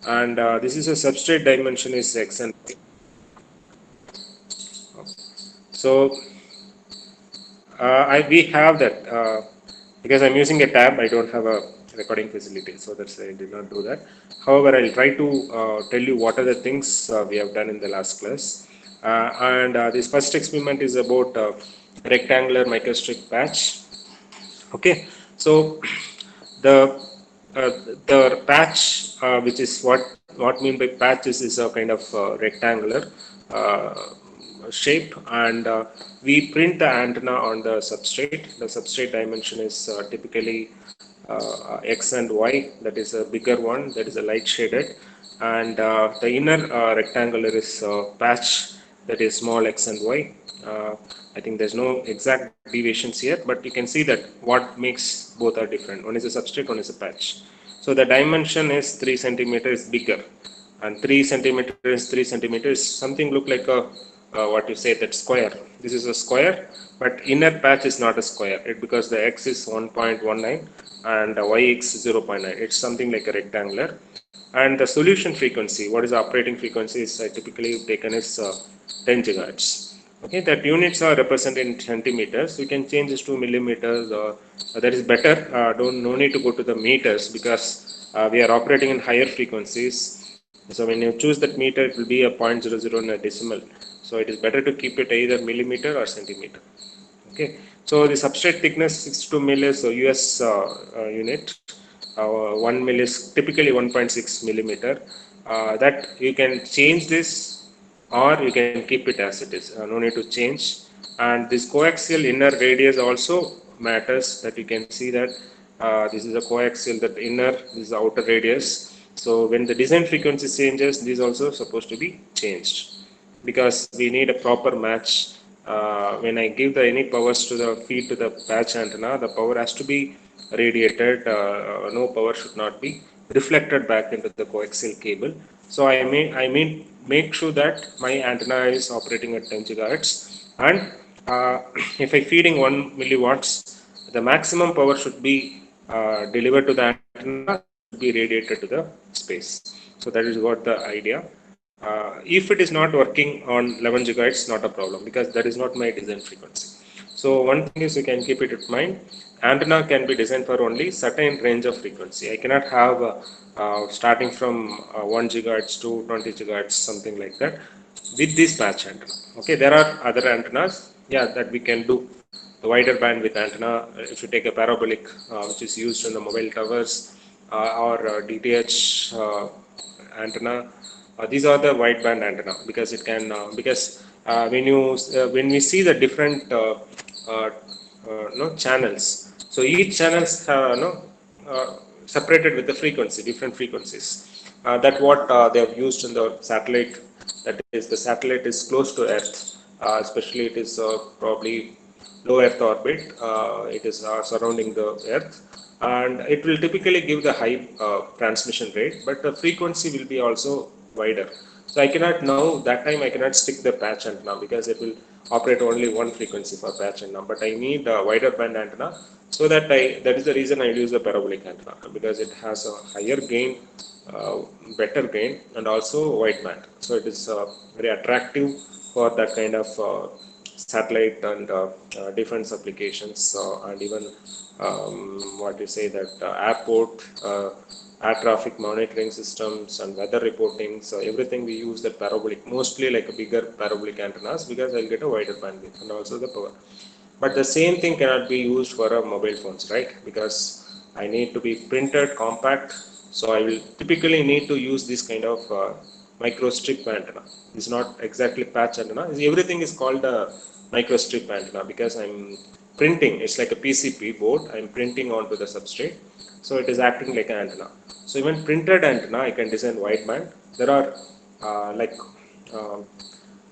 and this is a substrate dimension is x and y. So we have that because I'm using a tab. I don't have a recording facility, so that's why I did not do that. However, I'll try to tell you what are the things we have done in the last class. And this first experiment is about rectangular microstrip patch. Okay, so the uh, the patch, which is what mean by patch is a kind of rectangular uh, shape, and we print the antenna on the substrate. The substrate dimension is typically x and y. That is a bigger one. That is a light shaded, and the inner rectangular is patch. That is small x and y. I think there's no exact deviations here, but you can see that what makes both are different. One is a substrate, one is a patch. So the dimension is 3 centimeters bigger, and 3 centimeters, 3 centimeters, something look like a what you say that square. This is a square, but inner patch is not a square. Because the x is 1.19 and yx is 0.9. It's something like a rectangular. And the solution frequency, what is the operating frequency, is typically taken as 10 gigahertz. Okay, that units are represented in centimeters. You can change this to millimeters, or that is better. Don't no need to go to the meters, because we are operating in higher frequencies. So when you choose that meter, it will be a 0.00 in a decimal. So it is better to keep it either millimeter or centimeter. Okay, so the substrate thickness 62 mil is a US unit. 1 mil is typically 1.6 millimeter. That you can change this, or you can keep it as it is. No need to change. And this coaxial inner radius also matters. That you can see that this is a coaxial, that inner, this is the outer radius. So when the design frequency changes, this is also supposed to be changed, because we need a proper match. When I give the any powers to the feed to the patch antenna, the power has to be radiated. No power should not be reflected back into the coaxial cable. So I mean make sure that my antenna is operating at 10 gigahertz, and if I feeding 1 milliwatts, the maximum power should be delivered to the antenna, should be radiated to the space. So that is what the idea. If it is not working on 11 gigahertz, not a problem, because that is not my design frequency. So one thing is, you can keep it in mind. Antenna can be designed for only certain range of frequency. I cannot have starting from 1 gigahertz to 20 gigahertz, something like that, with this patch antenna. Okay, there are other antennas, yeah, that we can do. The wider bandwidth antenna, if you take a parabolic, which is used in the mobile towers, or DTH antenna, these are the wideband antenna, because it can because when we see the different uh, no channels, so each channels no separated with the frequency, different frequencies. That what they have used in the satellite. That is, the satellite is close to Earth, especially it is probably low Earth orbit. It is surrounding the Earth, and it will typically give the high transmission rate, but the frequency will be also wider. So I cannot now, that time I cannot stick the patch antenna, because it will operate only one frequency for patch antenna. But I need a wider band antenna, so that is the reason I use the parabolic antenna, because it has a higher gain, uh, better gain, and also wide band. So it is very attractive for that kind of satellite and defense applications, and even what you say that airport, air traffic monitoring systems and weather reporting. So everything we use that parabolic, mostly like a bigger parabolic antennas, because I'll get a wider bandwidth and also the power. But the same thing cannot be used for a mobile phones, right? Because I need to be printed compact. So I will typically need to use this kind of microstrip antenna. It's not exactly patch antenna. Everything is called a microstrip antenna, because I'm printing. It's like a PCB board. I'm printing onto the substrate. So it is acting like an antenna. So even printed antenna, I can design wideband. There are like uh,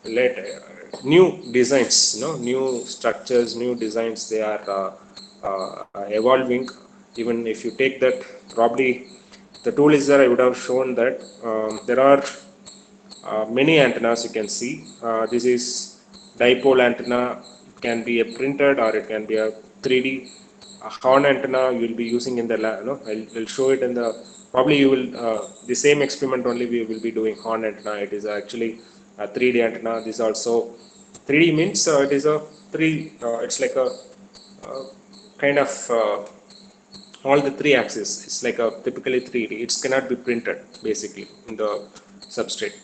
let new designs, new structures, new designs, they are evolving. Even if you take that, probably the tool is there, I would have shown that there are many antennas you can see. This is dipole antenna. It can be a printed, or it can be a 3D horn antenna you will be using in the lab. I'll show it in the probably you will the same experiment only we will be doing horn antenna. It is actually a 3D antenna. This also 3D means it is a it's like a kind of all the three axes. It's like a typically 3D. It cannot be printed basically in the substrate.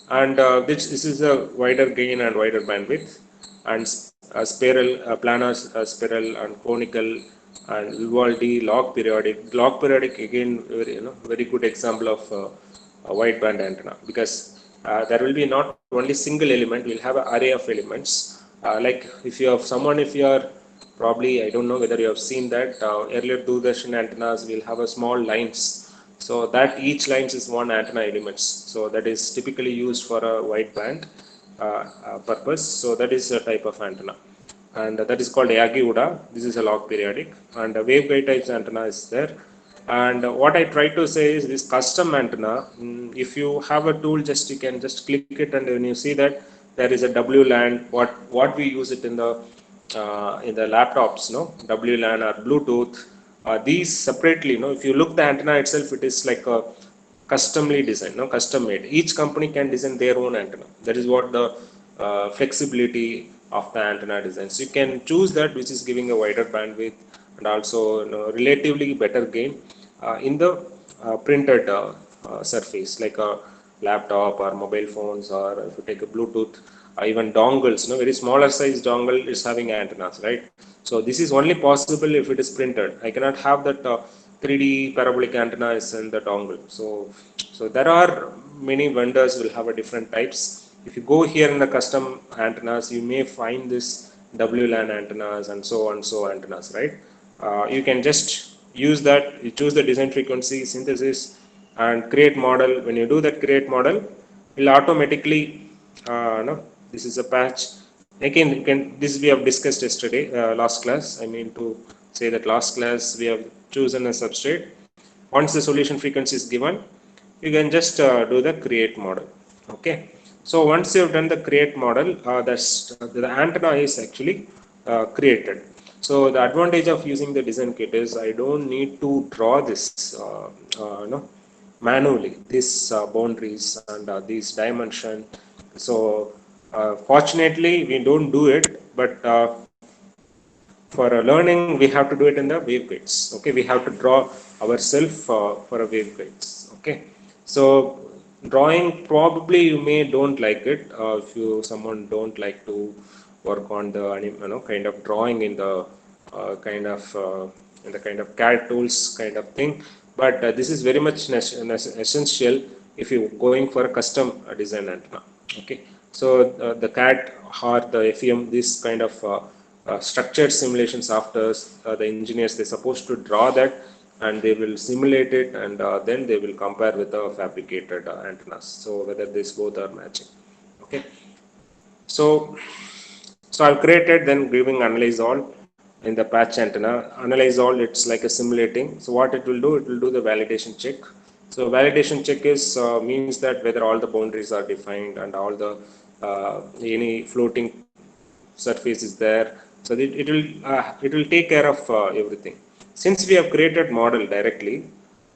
And this is a wider gain and wider bandwidth, and spiral, planar, spiral, and conical, and Vivaldi log periodic. Log periodic again, very, very good example of a wideband antenna, because there will be not only single element. We'll have an array of elements. Like if you have someone, if you are probably, I don't know whether you have seen that earlier Doordarshan antennas will have a small lines, so that each lines is one antenna elements. So that is typically used for a wideband purpose. So that is a type of antenna, and that is called Yagi-Uda. This is a log periodic, and a waveguide types antenna is there. And what I try to say is this custom antenna. If you have a tool, just you can just click it, and when you see that there is a WLAN, what we use it in the laptops, no, WLAN or Bluetooth. These separately, if you look the antenna itself, it is like a customly designed, no, custom made. Each company can design their own antenna. That is what the flexibility of the antenna design. So you can choose that which is giving a wider bandwidth, and also relatively better gain in the printed surface, like a laptop or mobile phones, or if you take a Bluetooth, even dongles, very smaller size dongle is having antennas, right? So this is only possible if it is printed. I cannot have that 3D parabolic antenna is in the dongle. So there are many vendors will have a different types. If you go here in the custom antennas, you may find this WLAN antennas and so on, so antennas, right? You can just use that. You choose the design frequency, synthesis, and create model. When you do that create model, it will automatically no, this is a patch. Again, this we have discussed yesterday, last class. I mean to say that last class we have chosen a substrate. Once the solution frequency is given, you can just do the create model. Okay. So once you have done the create model, the antenna is actually created. So the advantage of using the design kit is I don't need to draw this no, manually, these boundaries and these dimension. So fortunately we don't do it, but for learning we have to do it in the waveguides. Okay, we have to draw ourselves for a waveguides. Okay, so drawing, probably you may don't like it if you someone don't like to work on the kind of drawing in the kind of CAD tools kind of thing. But this is very much essential if you going for a custom design antenna. Okay, so the CAD or the FEM, this kind of structured simulation software, the engineers, they're supposed to draw that, and they will simulate it, and then they will compare with the fabricated antennas, so whether these both are matching. Okay, so I've created, then giving analyze all in the patch antenna. Analyze all, it's like a simulating. So what it will do, it will do the validation check. So validation check is means that whether all the boundaries are defined and all the any floating surface is there. So it will take care of everything. Since we have created model directly,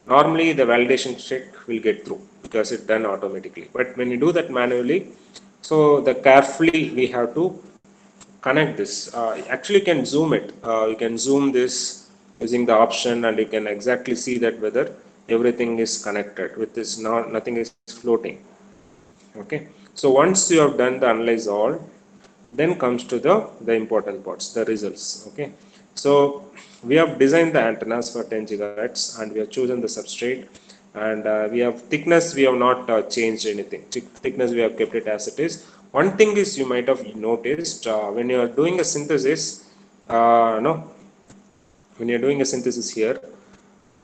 normally the validation check will get through because it's done automatically. But when you do that manually, so the carefully we have to connect this. Actually you can zoom it. You can zoom this using the option, and you can exactly see that whether everything is connected with this. Nothing is floating. Okay, so once you have done the analyze all, then comes to the important parts, the results. Okay, so we have designed the antennas for 10 gigahertz, and we have chosen the substrate, and we have thickness, we have not changed anything. Thickness we have kept it as it is. One thing is, you might have noticed when you are doing a synthesis, no, when you are doing a synthesis here,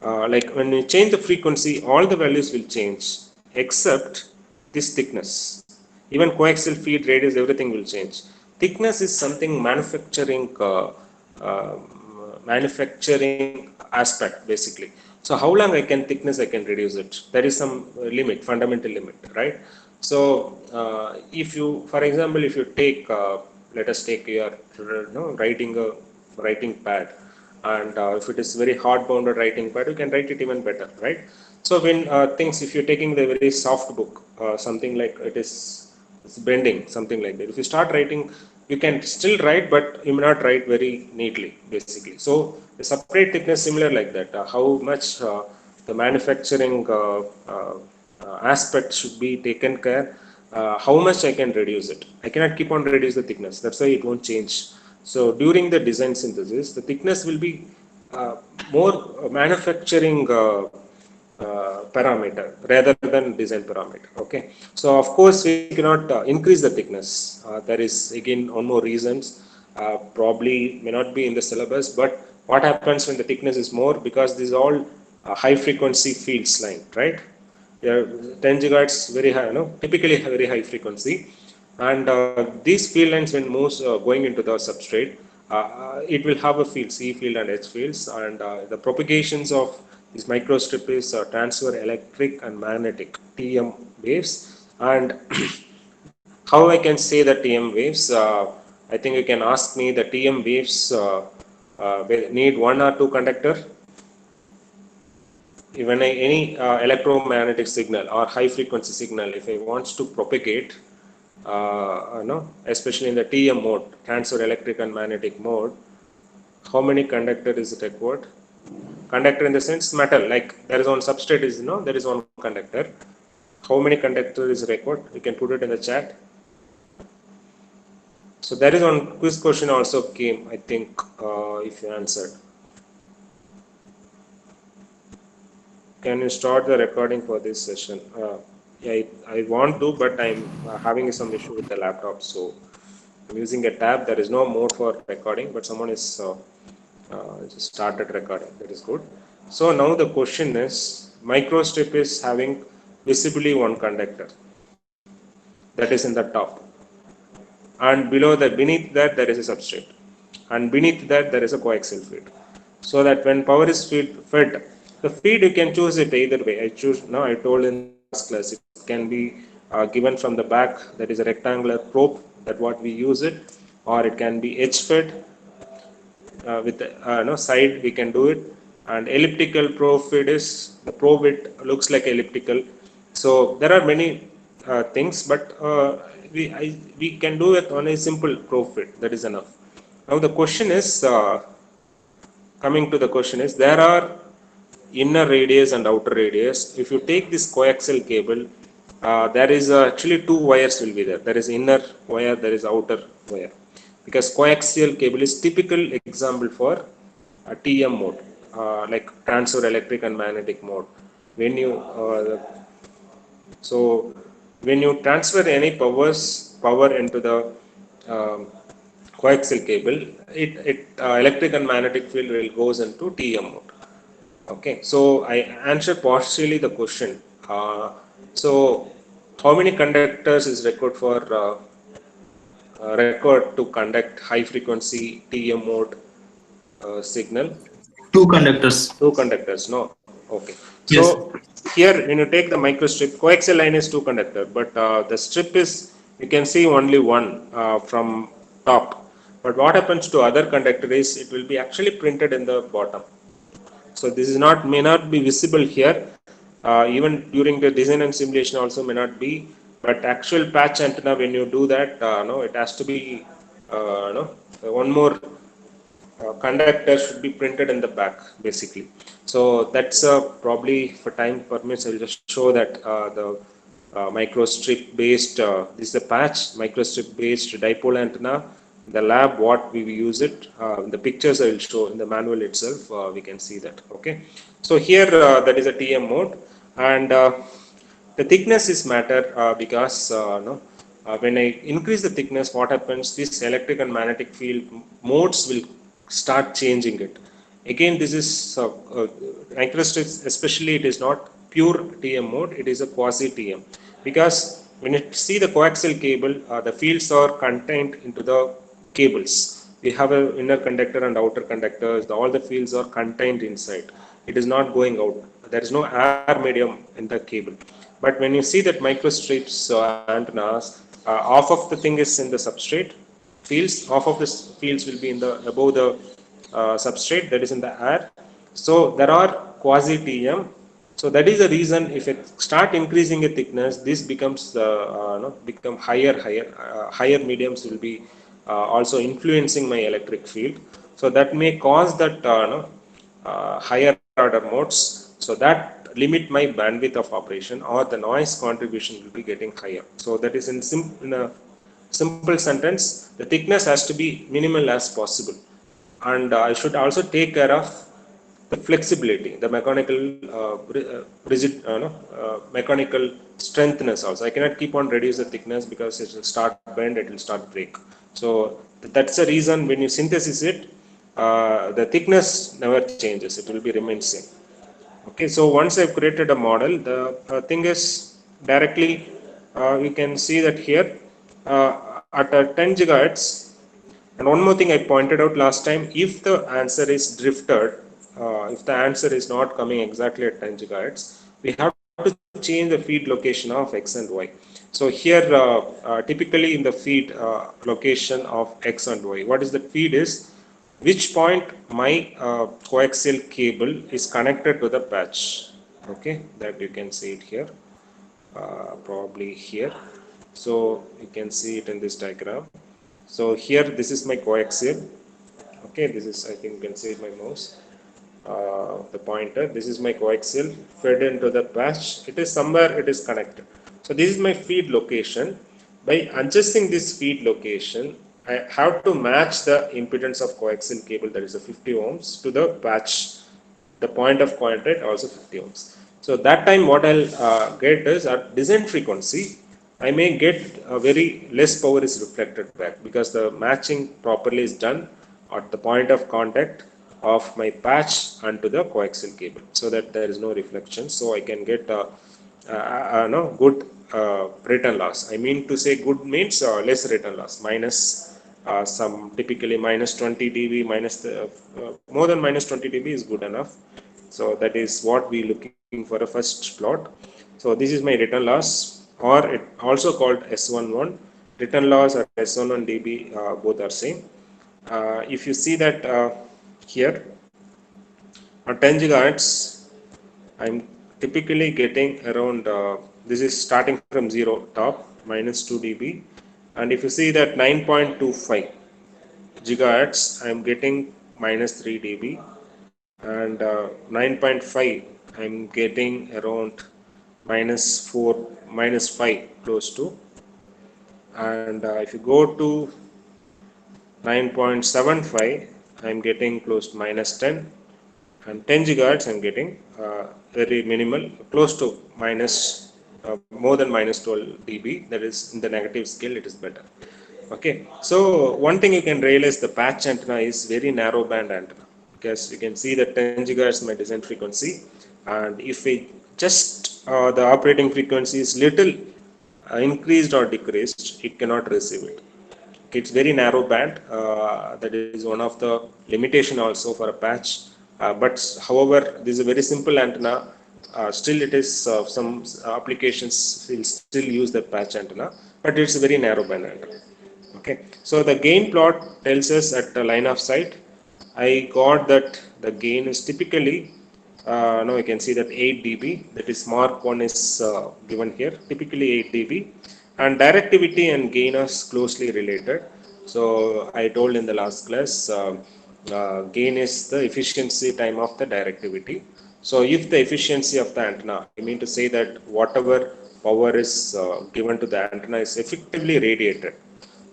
like when you change the frequency, all the values will change except this thickness. Even coaxial feed radius, everything will change. Thickness is something uh, manufacturing aspect basically. So how long thickness I can reduce it? There is some limit, fundamental limit, right? So if you, for example, if you take let us take your writing pad, and if it is very hard bounded writing pad, you can write it even better, right? So when things, if you're taking the very soft book, something like it's bending, something like that. If you start writing, you can still write, but you may not write very neatly, basically. So the separate thickness, similar like that. How much the manufacturing aspect should be taken care. How much I can reduce it. I cannot keep on reduce the thickness. That's why it won't change. So during the design synthesis, the thickness will be uh, more manufacturing parameter rather than design parameter. Okay, so of course we cannot increase the thickness. There is again one more reasons, probably may not be in the syllabus, but what happens when the thickness is more, because these all high frequency fields line, right? Yeah, 10 gigahertz very high, typically very high frequency, and these field lines when moves going into the substrate, it will have a field C field and H fields, and the propagations of this microstrip is transfer electric and magnetic TM waves. And how I can say the TM waves? I think you can ask me the TM waves need one or two conductor. Even any electromagnetic signal or high frequency signal, if I wants to propagate, especially in the TM mode, transfer electric and magnetic mode, how many conductor is it required? Conductor in the sense metal, like there is one substrate is, there is one conductor. How many conductor is required? You can put it in the chat. So there is one quiz question also came, I think, if you answered. Can you start the recording for this session? Yeah, I want to, but I'm having some issue with the laptop. So I'm using a tab. There is no mode for recording, but someone is just started recording. That is good. So now the question is, microstrip is having visibly one conductor that is in the top, and below that, beneath that, there is a substrate, and beneath that there is a coaxial feed. So that when power is fed, the feed you can choose it either way. I told in the last class, it can be given from the back, that is a rectangular probe, that what we use it, or it can be edge fed with the side, we can do it. And elliptical probe feed is the probe, it looks like elliptical. So there are many things, but we can do it on a simple probe feed, that is enough. Now the question is, coming to the question is, there are inner radius and outer radius. If you take this coaxial cable, there is actually two wires will be there. There is inner wire, there is outer wire, because coaxial cable is typical example for a TM mode, like transfer electric and magnetic mode. When you so when you transfer any power into the um, coaxial cable, it electric and magnetic field will goes into TM mode. Okay, so I answered partially the question. So how many conductors is required for required to conduct high frequency TM mode signal? Two conductors. Two conductors, no? Okay. Yes. So here, when you take the microstrip, coaxial line is two conductor, but the strip is, you can see only one from top. But what happens to other conductor is, it will be actually printed in the bottom. So this is not, may not be visible here. Even during the design and simulation also may not be. But actual patch antenna, when you do that, no, it has to be no, one more conductor should be printed in the back, basically. So that's probably, for time permits, I'll just show that the microstrip based, this is a patch microstrip based dipole antenna. The lab, what we use it, the pictures I will show in the manual itself, we can see that. Okay, so here that is a TM mode, and the thickness is matter because no, when I increase the thickness, what happens, this electric and magnetic field modes will start changing it. Again, this is microstrips, especially it is not pure TM mode, it is a quasi TM, because when you see the coaxial cable, the fields are contained into the cables. We have an inner conductor and outer conductors, all the fields are contained inside. It is not going out. There is no air medium in the cable. But when you see that microstrips antennas, half of the thing is in the substrate fields, half of the fields will be in the above the substrate, that is in the air. So there are quasi TM So that is the reason if it start increasing a thickness, this becomes become higher mediums will be also influencing my electric field. So that may cause that higher order modes. So that limit my bandwidth of operation or the noise contribution will be getting higher. So that is in a simple sentence, the thickness has to be minimal as possible, and I should also take care of the flexibility, the mechanical mechanical strengthness also. I cannot keep on reduce the thickness because it will start bend, it will start break. So that's the reason when you synthesis it, the thickness never changes; it will be remain same. Okay, so once I've created a model, the thing is directly we can see that here at 10 gigahertz. And one more thing I pointed out last time, if the answer is drifted, if the answer is not coming exactly at 10 gigahertz, we have to change the feed location of X and Y. So here, typically in the feed location of X and Y, what is the feed is, which point my coaxial cable is connected to the patch. Okay, that you can see it here, probably here. So you can see it in this diagram. So here, this is my coaxial. Okay, this is, I think you can see my mouse, the pointer. This is my coaxial fed into the patch. It is somewhere it is connected. So this is my feed location. By adjusting this feed location, I have to match the impedance of coaxial cable, that is a 50 ohms, to the patch. The point of contact also 50 ohms. So that time what I'll get is at design frequency, I may get a very less power is reflected back because the matching properly is done at the point of contact of my patch onto the coaxial cable, so that there is no reflection. So I can get no good return loss. I mean to say good means less return loss, minus some typically minus 20 dB, more than minus 20 dB is good enough. So that is what we looking for a first plot. So this is my return loss, or it also called S11. Return loss or S11 dB both are same. If you see that here at 10 gigahertz, I'm typically getting around, this is starting from 0 top, minus 2 dB. And if you see that 9.25 gigahertz, I'm getting minus 3 dB. And 9.5, I'm getting around minus 4, minus 5, close to. And if you go to 9.75, I'm getting close to minus 10. And 10 gigahertz I'm getting very minimal, close to minus more than minus 12 dB. That is in the negative scale, it is better. Okay, so one thing you can realize, the patch antenna is very narrow band antenna, because you can see that 10 gigahertz my design frequency, and if we just the operating frequency is little increased or decreased, it cannot receive it. It's very narrow band. That is one of the limitation also for a patch. But however, this is a very simple antenna. Still, it is some applications will still use the patch antenna, but it's a very narrow band antenna. Okay, so the gain plot tells us at the line of sight. I got that the gain is typically, now you can see that 8 dB, that is mark 1 is given here, typically 8 dB, and directivity and gain are closely related. So I told in the last class, gain is the efficiency time of the directivity. So if the efficiency of the antenna, I mean to say that whatever power is given to the antenna is effectively radiated,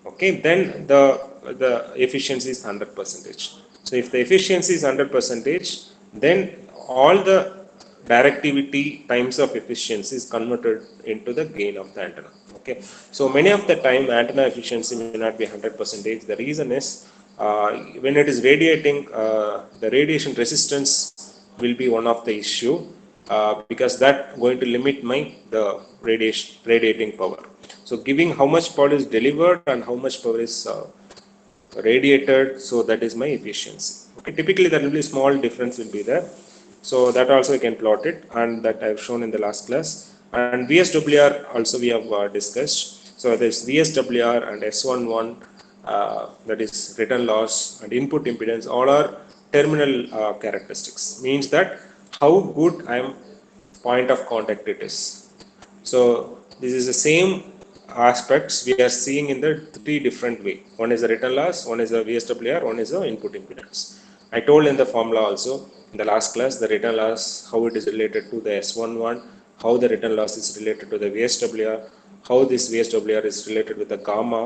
okay, then the efficiency is 100 percentage. So if the efficiency is 100 percentage, then all the directivity times of efficiency is converted into the gain of the antenna. Okay, so many of the time antenna efficiency may not be 100 percentage. The reason is when it is radiating, the radiation resistance will be one of the issue, because that going to limit my the radiating power. So giving how much power is delivered and how much power is radiated, so that is my efficiency. Okay, typically there will be small difference will be there. So that also I can plot it, and that I've shown in the last class. And VSWR also we have discussed. So there's VSWR and S11, that is return loss and input impedance, all are terminal characteristics. Means that how good I am point of contact it is. So this is the same aspects we are seeing in the three different way. One is the return loss, one is the VSWR, one is the input impedance. I told in the formula also in the last class the return loss, how it is related to the S11, how the return loss is related to the VSWR, how this VSWR is related with the gamma,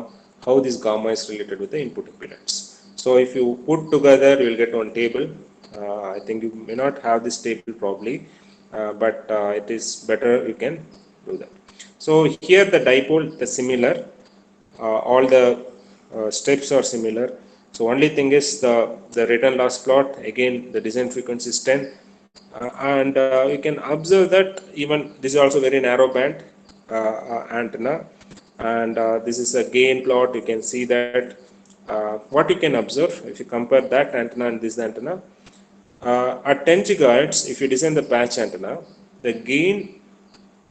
how this gamma is related with the input impedance. So if you put together, you will get one table. I think you may not have this table probably, but it is better you can do that. So here the dipole, the similar, all the steps are similar. So only thing is the return loss plot, again the design frequency is 10, and you can observe that even this is also very narrow band antenna, and this is a gain plot. You can see that what you can observe if you compare that antenna and this antenna, at 10 gigahertz, if you design the patch antenna, the gain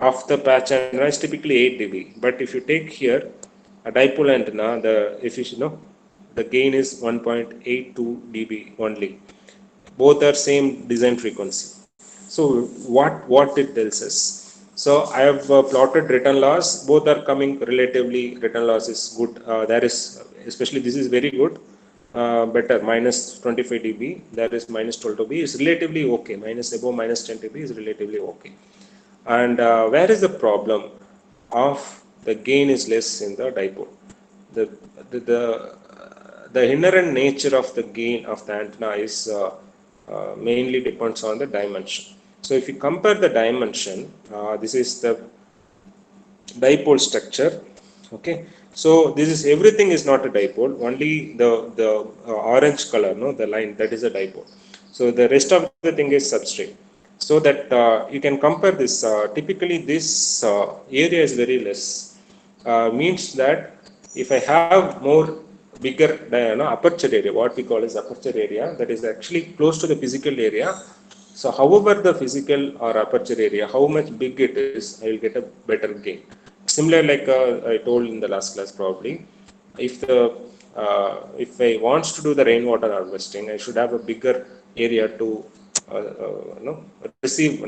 of the patch antenna is typically 8 dB. But if you take here a dipole antenna, the efficient, no, the gain is 1.82 dB only. Both are same design frequency. So what it tells us? So I have plotted return loss. Both are coming relatively. Return loss is good. There is, especially this is very good. Better, minus 25 dB. There is minus 12 dB is relatively okay. Minus above minus 10 dB is relatively okay. And where is the problem of the gain is less in the dipole? The the the, the inherent nature of the gain of the antenna is mainly depends on the dimension. So if you compare the dimension, this is the dipole structure. Okay, so this is everything is not a dipole. Only the orange color, no, the line that is a dipole. So the rest of the thing is substrate. So that you can compare this. Typically, this area is very less. Means that if I have more bigger aperture area, what we call as aperture area, that is actually close to the physical area. So however the physical or aperture area, how much big it is, I will get a better gain. Similar like I told in the last class probably, if I wants to do the rainwater harvesting, I should have a bigger area to receive,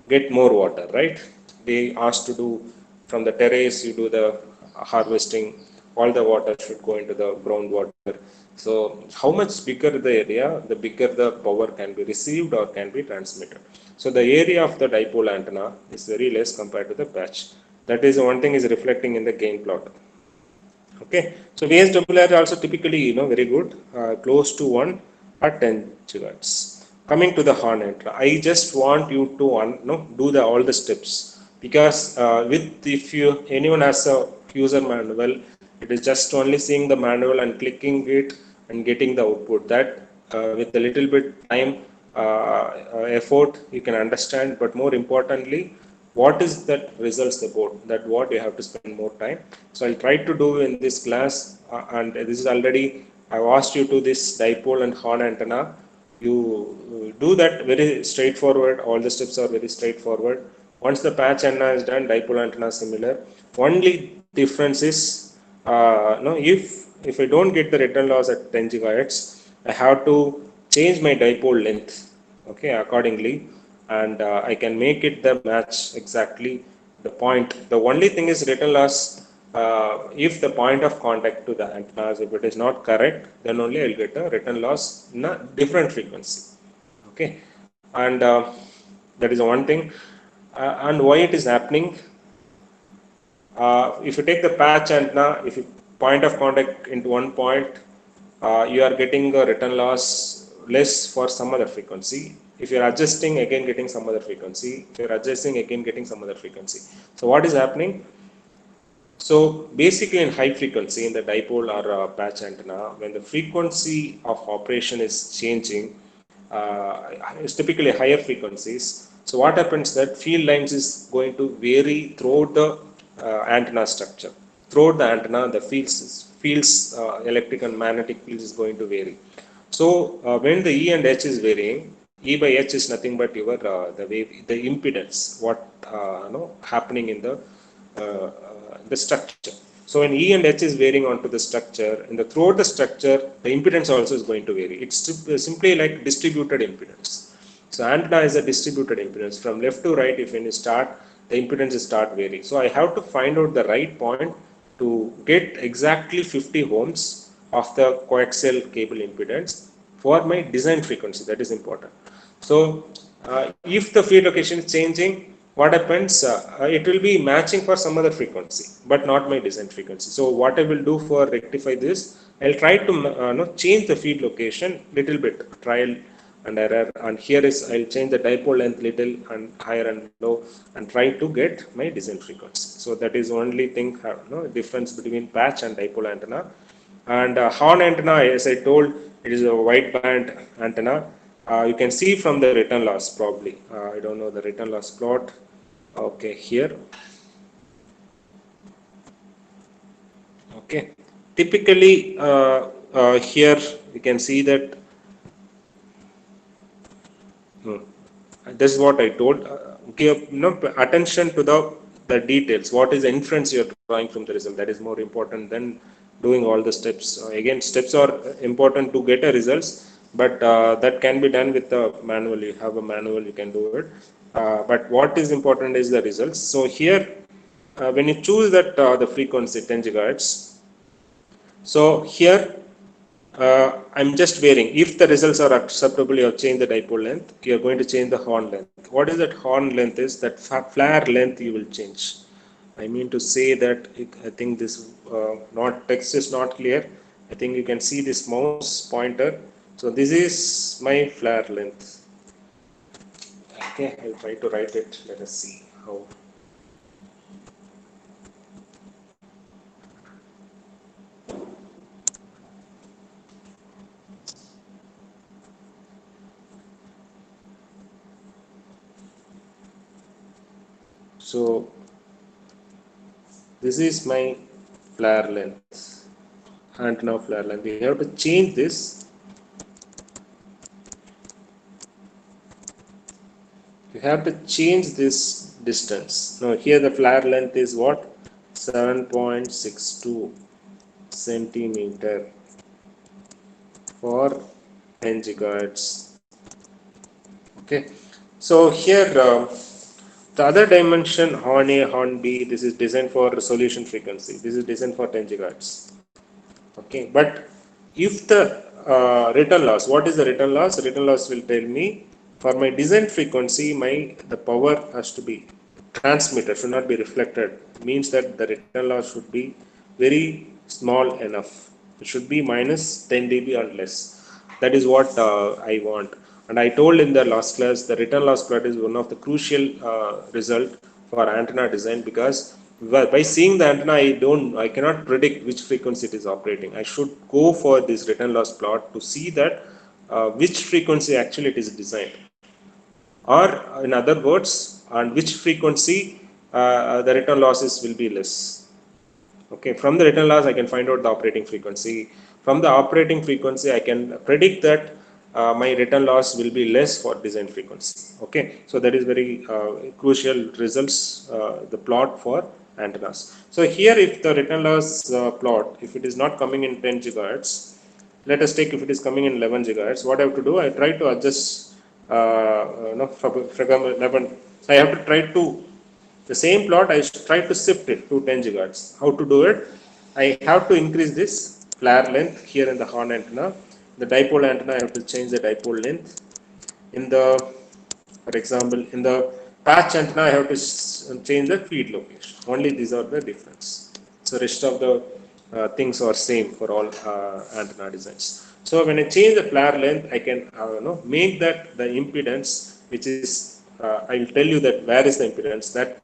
get more water, right? They asked to do from the terrace, you do the harvesting, all the water should go into the groundwater. So how much bigger the area, the bigger the power can be received or can be transmitted. So the area of the dipole antenna is very less compared to the patch. That is one thing is reflecting in the gain plot. Okay, so VSWR also typically very good, close to 1 at 10 gigahertz. Coming to the horn antenna, I just want you to do all the steps, because with if you anyone has a user manual, it is just only seeing the manual and clicking it and getting the output. That with a little bit time effort you can understand, but more importantly, what is that results about, that what you have to spend more time. So I'll try to do in this class, and this is already I've asked you to this dipole and horn antenna. You do that very straightforward. All the steps are very straightforward. Once the patch antenna is done, dipole antenna is similar. Only difference is no, if I don't get the return loss at 10 gigahertz, I have to change my dipole length, okay, accordingly, and I can make it the match exactly the point. The only thing is return loss. If the point of contact to the antennas, if it is not correct, then only I'll get a return loss in a different frequency. Okay, and that is one thing. And why it is happening? If you take the patch antenna, if you point of contact into one point, you are getting a return loss less for some other frequency. If you are adjusting, again getting some other frequency. If you are adjusting, again getting some other frequency. So what is happening? So basically in high frequency, in the dipole or patch antenna, when the frequency of operation is changing, it's typically higher frequencies. So what happens that field lines is going to vary throughout the antenna structure. Throughout the antenna, the fields, electric and magnetic fields is going to vary. So when the E and H is varying, E by H is nothing but your the impedance, what happening in the structure. So when E and H is varying onto the structure, and throughout the structure, the impedance also is going to vary. It's simply like distributed impedance. So antenna is a distributed impedance. From left to right, if when you start, the impedances start varying. So I have to find out the right point to get exactly 50 ohms of the coaxial cable impedance for my design frequency. That is important. So if the feed location is changing, what happens? It will be matching for some other frequency, but not my design frequency. So what I will do for rectify this, I'll try to change the feed location little bit, trial and error. And here is I'll change the dipole length little and higher and low, and try to get my design frequency. So that is only thing, difference between patch and dipole antenna. And horn antenna, as I told, it is a wideband antenna. You can see from the return loss probably. I don't know the return loss plot. Okay, here. Okay. Typically, here you can see that. This is what I told. Give attention to the details. What is the inference you are drawing from the result? That is more important than doing all the steps. Again, steps are important to get a results, but that can be done with the manual. You have a manual, you can do it. But what is important is the results. So here, when you choose that the frequency 10 gigahertz, so here I'm just varying. If the results are acceptable, you have changed the dipole length, you are going to change the horn length. What is that horn length is? That flare length you will change. I mean to say that I think this not text is not clear. I think you can see this mouse pointer. So this is my flare length. Okay, I'll try to write it. Let us see how. So this is my flare length, antenna flare length. We have to change this. You have to change this distance. Now here the flare length is what? 7.62 centimeter for 10 gigahertz. Okay. So here the other dimension, horn A, horn B, this is designed for resolution frequency. This is designed for 10 gigahertz. Okay. But if the return loss, what is the return loss? Return loss will tell me for my design frequency, the power has to be transmitted, should not be reflected. Means that the return loss should be very small enough. It should be minus 10 dB or less. That is what I want. And I told in the last class, the return loss plot is one of the crucial result for antenna design, because by seeing the antenna, I cannot predict which frequency it is operating. I should go for this return loss plot to see that which frequency actually it is designed, or in other words, on which frequency the return losses will be less. Okay, from the return loss I can find out the operating frequency. From the operating frequency I can predict that my return loss will be less for design frequency. Okay, so that is very crucial results, the plot for antennas. So here, if the return loss plot, if it is not coming in 10 gigahertz, let us take if it is coming in 11 gigahertz, what I have to do, I try to adjust from 11. So I have to try to the same plot, I try to shift it to 10 gigahertz. How to do it? I have to increase this flare length here in the horn antenna. The dipole antenna, I have to change the dipole length. In the, for example, in the patch antenna, I have to change the feed location. Only these are the difference. So rest of the things are same for all antenna designs. So when I change the flare length, I can make that the impedance, which is I will tell you that where is the impedance, that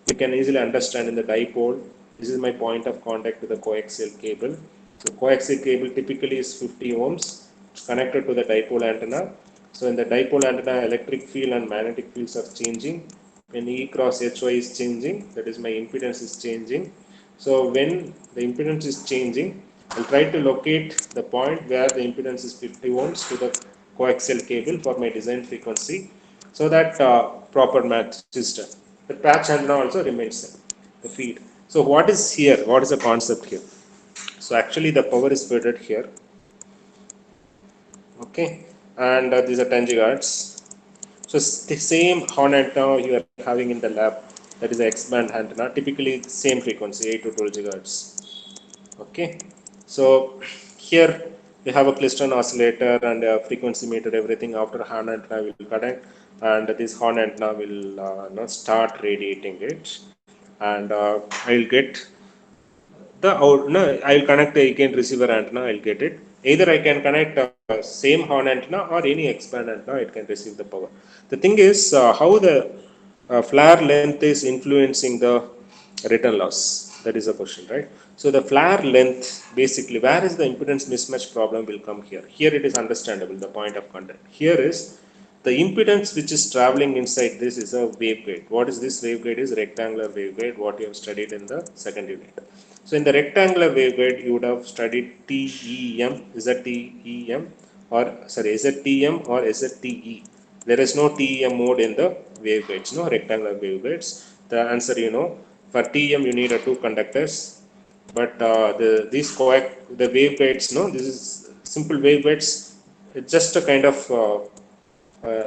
you can easily understand in the dipole. This is my point of contact to the coaxial cable. So coaxial cable typically is 50 ohms. It's connected to the dipole antenna. So in the dipole antenna, electric field and magnetic fields are changing. When E cross HY is changing, that is my impedance is changing. So when the impedance is changing, I'll try to locate the point where the impedance is 50 ohms to the coaxial cable for my design frequency, so that proper match is done. The patch antenna also remains same, the feed. So what is here? What is the concept here? So actually the power is fed here. Okay, and these are 10 gigahertz. So the same horn antenna you are having in the lab, that is the X-band antenna, typically same frequency, 8 to 12 gigahertz. Okay, so here we have a Klystron oscillator and a frequency meter, everything. After horn antenna will connect, and this horn antenna will start radiating it, and I'll get the out. No, I'll connect the again receiver antenna. I'll get it. Either I can connect same horn antenna or any expand antenna. It can receive the power. The thing is how the flare length is influencing the return loss. That is a question, right? So the flare length, basically, where is the impedance mismatch problem will come here. Here it is understandable, the point of contact. Here is the impedance which is traveling inside this is a waveguide. What is this waveguide? Is rectangular waveguide, what you have studied in the second unit. So in the rectangular waveguide, you would have studied TEM, ZTEM, or sorry, ZTM or ZTE. There is no TEM mode in the waveguides, no rectangular waveguides. The answer, for TEM you need two conductors, but the waveguides, no, this is simple waveguides. It's just a kind of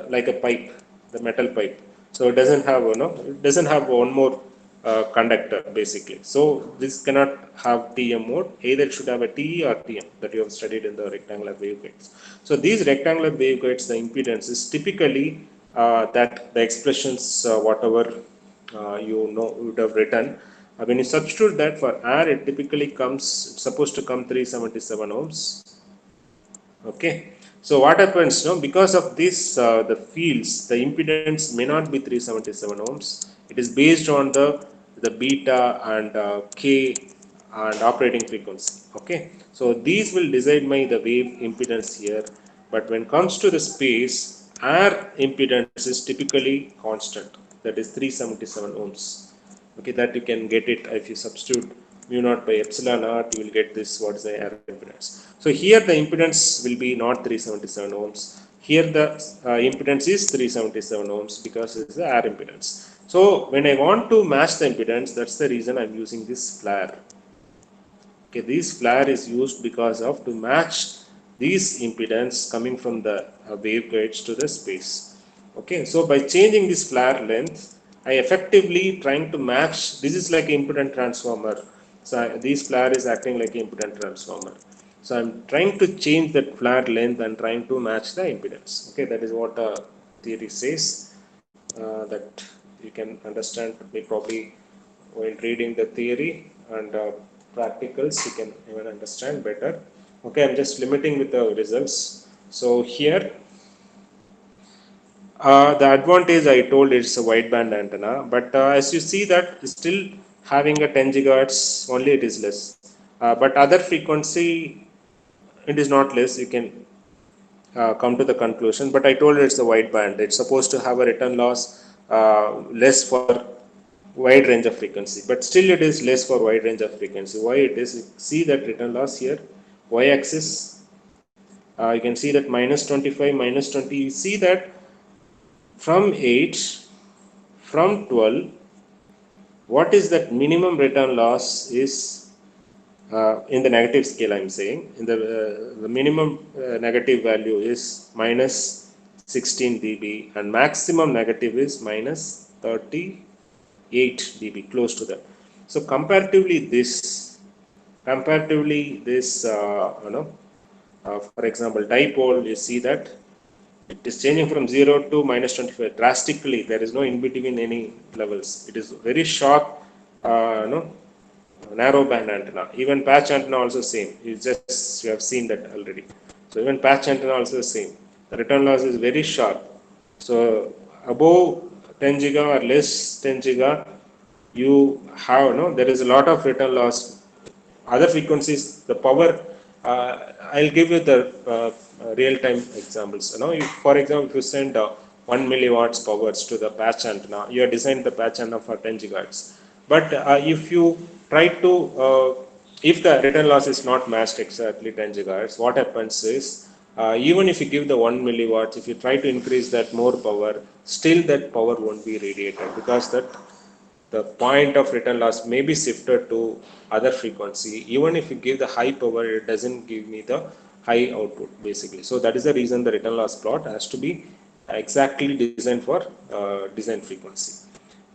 like a pipe, the metal pipe. So it doesn't have it doesn't have one more conductor basically. So this cannot have TM mode. Either it should have a TE or TM that you have studied in the rectangular waveguides. So these rectangular waveguides, the impedance is typically that the expressions whatever you would have written. When you substitute that for R, it typically comes. It's supposed to come 377 ohms. Okay, so what happens now, because of this the fields, the impedance may not be 377 ohms. It is based on the beta and k and operating frequency. Okay, so these will decide my the wave impedance here, but when it comes to the space, our impedance is typically constant, that is 377 ohms. Okay, that you can get it if you substitute mu naught by epsilon naught, you will get this, what is the error impedance. So here the impedance will be not 377 ohms. Here the impedance is 377 ohms because it's the R impedance. So when I want to match the impedance, that's the reason I'm using this flare. Okay, this flare is used because of to match these impedance coming from the waveguides to the space. Okay, so by changing this flare length, I effectively trying to match. This is like impedance transformer. So this flare is acting like impedance transformer. So I'm trying to change that flare length and trying to match the impedance. Okay, that is what theory says. That you can understand me probably while reading the theory and practicals, you can even understand better. Okay, I'm just limiting with the results. So here the advantage I told, it's a wideband antenna, but as you see that still having a 10 gigahertz only, it is less. But other frequency, it is not less. You can come to the conclusion. But I told you it's a wideband. It's supposed to have a return loss less for wide range of frequency, but still it is less for wide range of frequency. Why it is? You see that return loss here, y-axis. You can see that minus 25, minus 20. You see that from 8, from 12, what is that minimum return loss is in the negative scale. I'm saying in the minimum negative value is minus 16 dB and maximum negative is minus 38 dB, close to that. So comparatively this for example dipole, you see that it is changing from 0 to minus 25 drastically. There is no in between any levels. It is very sharp, no, narrow band antenna. Even patch antenna also same. You have seen that already. So even patch antenna also same. The return loss is very sharp. So above 10 giga or less 10 giga, you have there is a lot of return loss. Other frequencies, the power. I'll give you the real-time examples. For example, if you send 1 milliwatts powers to the patch antenna, you have designed the patch antenna for 10 gigahertz. But if you try to, if the return loss is not matched exactly 10 gigahertz, what happens is, even if you give the 1 milliwatts, if you try to increase that more power, still that power won't be radiated because that the point of return loss may be shifted to other frequency. Even if you give the high power, it doesn't give me the high output basically. So that is the reason the return loss plot has to be exactly designed for design frequency.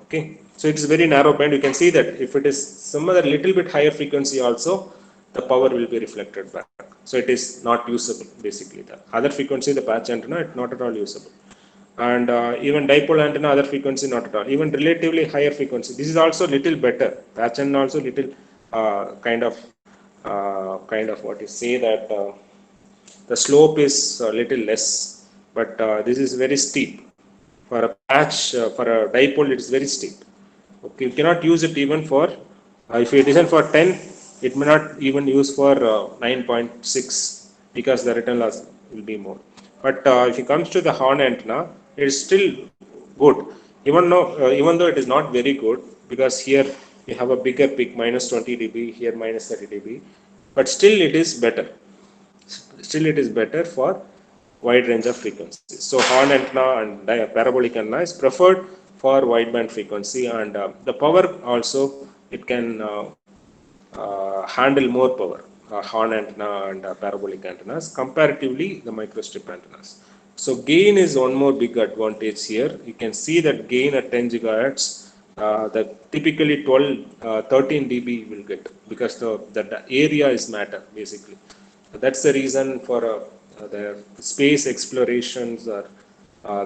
Okay, so it is very narrow band. You can see that if it is some other little bit higher frequency also, the power will be reflected back. So it is not usable basically. The other frequency, the patch antenna, it's not at all usable. And even dipole antenna, other frequency, not at all. Even relatively higher frequency, this is also little better. Patch antenna also little kind of what you say that the slope is a little less, but this is very steep. For a patch, for a dipole, it is very steep. Okay, you cannot use it even for, if you design for 10, it may not even use for 9.6 because the return loss will be more. But if it comes to the horn antenna, it is still good. Even though it is not very good, because here you have a bigger peak, minus 20 dB, here minus 30 dB, but still it is better. Still it is better for wide range of frequencies. So horn antenna and parabolic antenna is preferred for wideband frequency, and the power also, it can handle more power, horn antenna and parabolic antennas comparatively the microstrip antennas. So gain is one more big advantage here. You can see that gain at 10 gigahertz, the typically 13 dB will get, because the area is matter basically. That's the reason for the space explorations or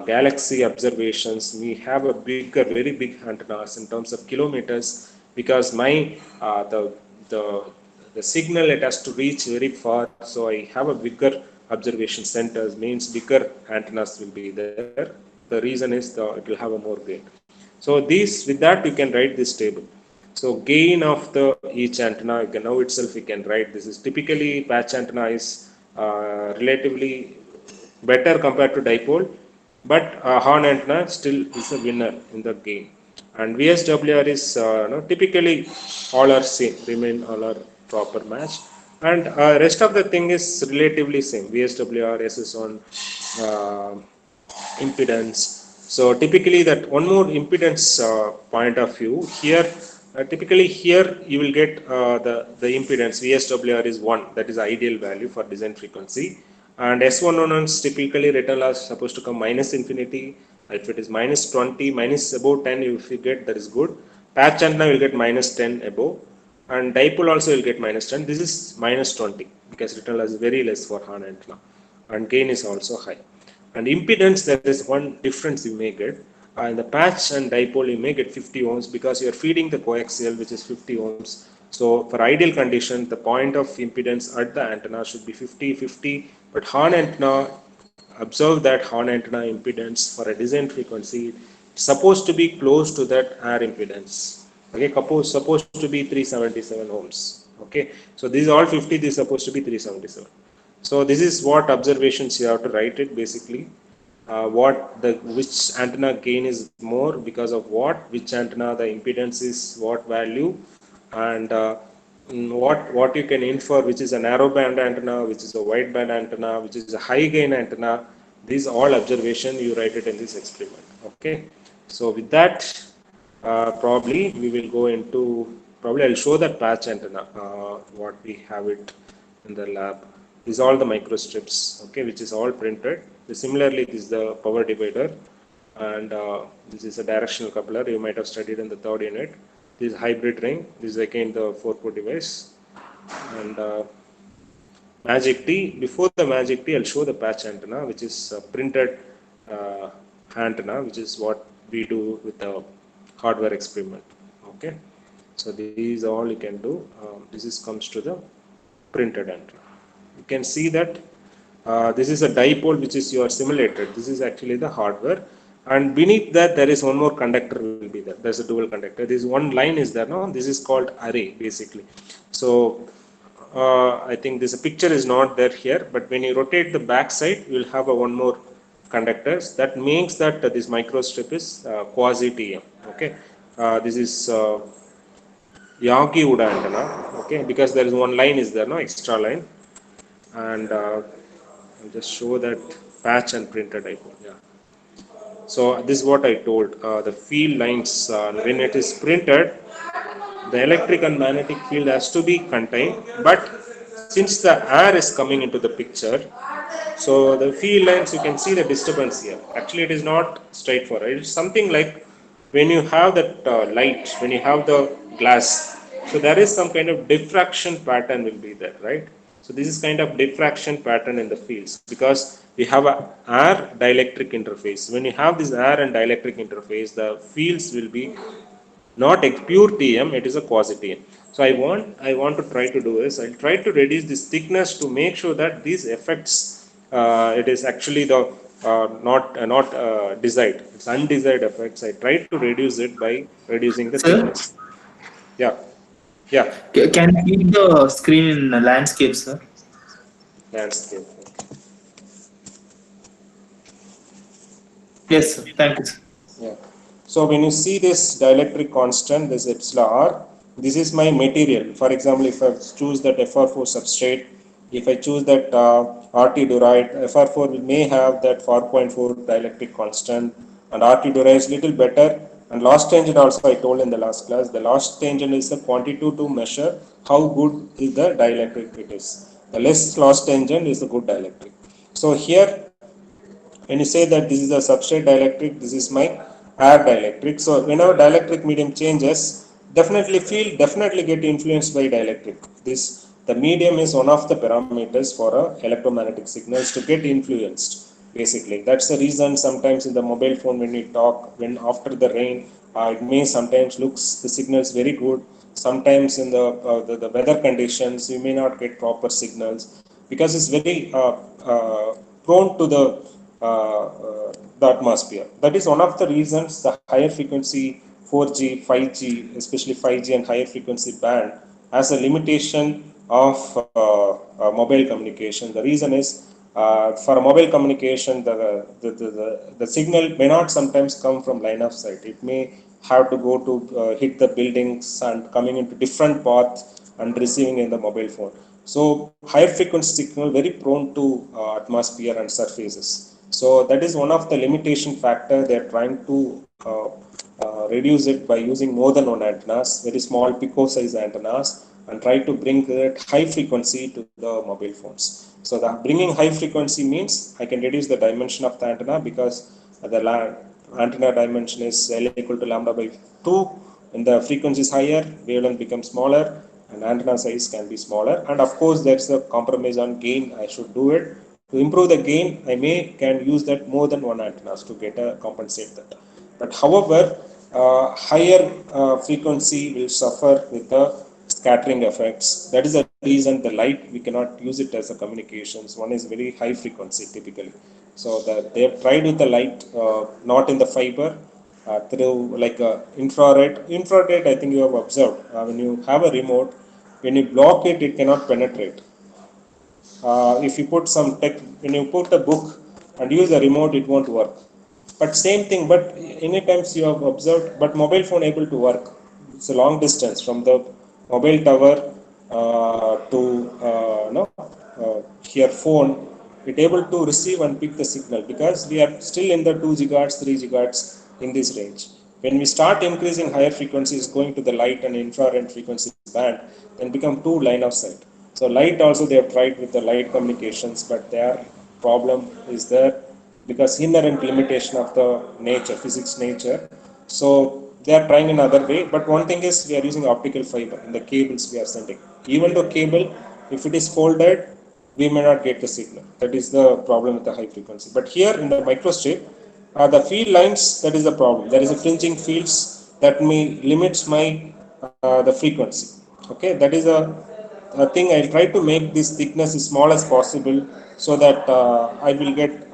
galaxy observations. We have a bigger, very big antennas in terms of kilometers, because my the the signal, it has to reach very far. So I have a bigger observation centers, means bigger antennas will be there. The reason is it will have a more gain. So these, with that you can write this table. So gain of the each antenna, you can now itself you can write. This is typically patch antenna is relatively better compared to dipole, but horn antenna still is a winner in the gain. And VSWR is typically all are same, remain all are proper match, and rest of the thing is relatively same. VSWR, SS1, uh, impedance. So typically that one more impedance point of view here. Typically here you will get the impedance VSWR is 1, that is ideal value for design frequency, and S11 is typically return loss supposed to come minus infinity. If it is minus 20, minus above 10, if you get, that is good. Patch antenna will get minus 10 above, and dipole also will get minus 10. This is minus 20 because return loss is very less for horn antenna, and gain is also high. And impedance, there is one difference you may get. In the patch and dipole, you may get 50 ohms because you are feeding the coaxial, which is 50 ohms. So for ideal condition, the point of impedance at the antenna should be 50, 50. But horn antenna, observe that horn antenna impedance for a design frequency, it's supposed to be close to that air impedance. Okay, supposed to be 377 ohms. Okay, so these are all 50, this is supposed to be 377. So this is what observations you have to write it basically. Which antenna gain is more because of what, which antenna the impedance is what value, and what you can infer, which is a narrow band antenna, which is a wide band antenna, which is a high gain antenna. These all observation you write it in this experiment. Okay, so with that probably we will go into, probably I'll show that patch antenna, what we have it in the lab. These are all the microstrips, okay, which is all printed. Similarly, this is the power divider, and this is a directional coupler. You might have studied in the third unit. This is hybrid ring. This is again the 4-port device, and Magic T. Before the Magic T, I'll show the patch antenna, which is printed antenna, which is what we do with the hardware experiment. Okay, so these all you can do. This is comes to the printed antenna. You can see that this is a dipole which is your simulated. This is actually the hardware, and beneath that there is one more conductor will be there. There's a dual conductor. This one line is there. No, this is called array basically. So I think this picture is not there here, but when you rotate the back side, you will have a one more conductors. That means that this microstrip is quasi TM. Okay, this is Yankee Uda antenna. Okay, because there is one line is there, no extra line, and I'll just show that patch and printed dipole. Yeah. So this is what I told. The field lines, when it is printed, the electric and magnetic field has to be contained. But since the air is coming into the picture, So the field lines, you can see the disturbance here. Actually, it is not straightforward. It's something like when you have that light, when you have the glass, so there is some kind of diffraction pattern will be there, right? So this is kind of diffraction pattern in the fields because we have a air dielectric interface. When you have this air and dielectric interface, the fields will be not pure TM, it is a quasi TM. So I want to try to do is I'll try to reduce this thickness to make sure that these effects it is actually the not desired, it's undesired effects. I try to reduce it by reducing the Sir, thickness. Yeah, yeah, can you keep the screen in landscape, sir? landscape. Yes, sir. Thank you, sir. Yeah. So when you see this dielectric constant, this epsilon r, this is my material. For example, if I choose that FR4 substrate, if I choose that RT durite, FR4 may have that 4.4 dielectric constant, and RT durite is little better. And loss tangent also I told in the last class, the loss tangent is the quantity to measure how good is the dielectric it is. The less loss tangent is the good dielectric. So here when you say that this is a substrate dielectric, this is my air dielectric. So whenever dielectric medium changes, definitely field definitely get influenced by dielectric. This the medium is one of the parameters for a electromagnetic signals to get influenced. Basically, that's the reason sometimes in the mobile phone when we talk, when after the rain, it may sometimes looks the signals very good. Sometimes in the weather conditions, you may not get proper signals because it's very prone to the atmosphere. That is one of the reasons the higher frequency 4G, 5G, especially 5G and higher frequency band has a limitation of mobile communication. The reason is for mobile communication, the signal may not sometimes come from line of sight. It may have to go to hit the buildings and coming into different paths and receiving in the mobile phone. So higher frequency signal very prone to atmosphere and surfaces. So that is one of the limitation factor. They are trying to reduce it by using more than one antennas, very small pico size antennas, and try to bring that high frequency to the mobile phones. So the bringing high frequency means I can reduce the dimension of the antenna because the antenna dimension is L equal to lambda by 2. When the frequency is higher, wavelength becomes smaller and antenna size can be smaller. And of course, that's the compromise on gain. I should do it. To improve the gain, I may can use that more than one antennas to get a compensate that. But however, higher frequency will suffer with the scattering effects. That is the reason the light we cannot use it as a communications. One is very high frequency typically. So they have tried with the light, not in the fiber, through like infrared. Infrared, I think you have observed. When you have a remote, when you block it, it cannot penetrate. If you put some tech, when you put a book and use a remote, it won't work. But same thing, but any times you have observed, but mobile phone able to work. It's a long distance from the mobile tower to no here phone, it able to receive and pick the signal because we are still in the 2 gigahertz 3 gigahertz in this range. When we start increasing higher frequencies going to the light and infrared frequency band, then become two line of sight. So light also they have tried with the light communications, but their problem is there because inherent limitation of the nature, physics nature. So they are trying another way. But one thing is we are using optical fiber in the cables we are sending. Even though cable, if it is folded, we may not get the signal. That is the problem with the high frequency. But here in the microstrip, the field lines, that is the problem. There is a fringing fields that may limits my the frequency. Okay, that is a thing. I'll try to make this thickness as small as possible so that I will get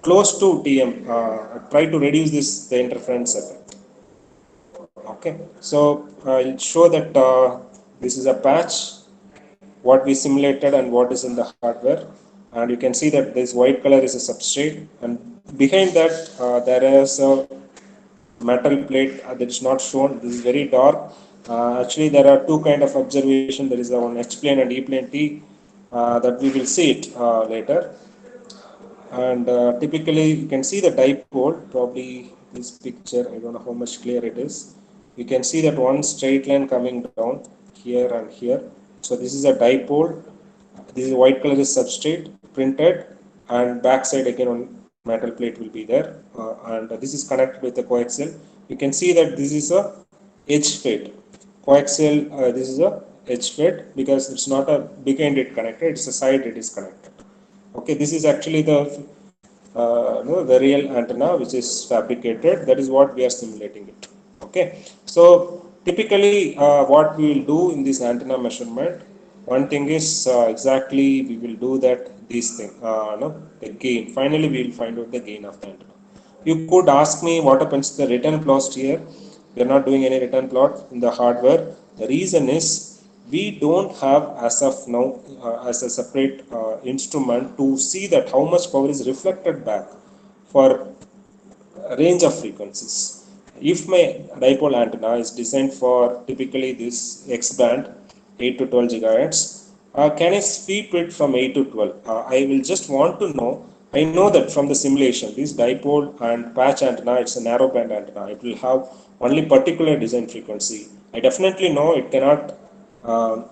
close to TM. Try to reduce this the interference effect. Okay, so I'll show that this is a patch what we simulated and what is in the hardware, and you can see that this white color is a substrate and behind that there is a metal plate that is not shown. This is very dark. Actually there are two kind of observation. There is one H plane and E plane T that we will see it later. And typically you can see the dipole, probably this picture, I don't know how much clear it is. You can see that one straight line coming down here and here. So this is a dipole, This is white color is substrate printed, and backside again on metal plate will be there, and this is connected with the coaxial. You can see that this is a edge fade coaxial. This is a edge fade because it's not a big ended connector, it's a side it is connected. Okay, this is actually the no, the real antenna which is fabricated. That is what we are simulating it. Okay, so typically what we will do in this antenna measurement, one thing is exactly we will do that this thing, no, the gain. Finally we will find out the gain of the antenna. You could ask me what happens to the return plot here. We are not doing any return plot in the hardware. The reason is we don't have as of now as a separate instrument to see that how much power is reflected back for a range of frequencies. If my dipole antenna is designed for typically this X band 8 to 12 gigahertz, can I sweep it from 8 to 12? I will just want to know. I know that from the simulation, this dipole and patch antenna, it's a narrow band antenna. It will have only particular design frequency. I definitely know it cannot uh,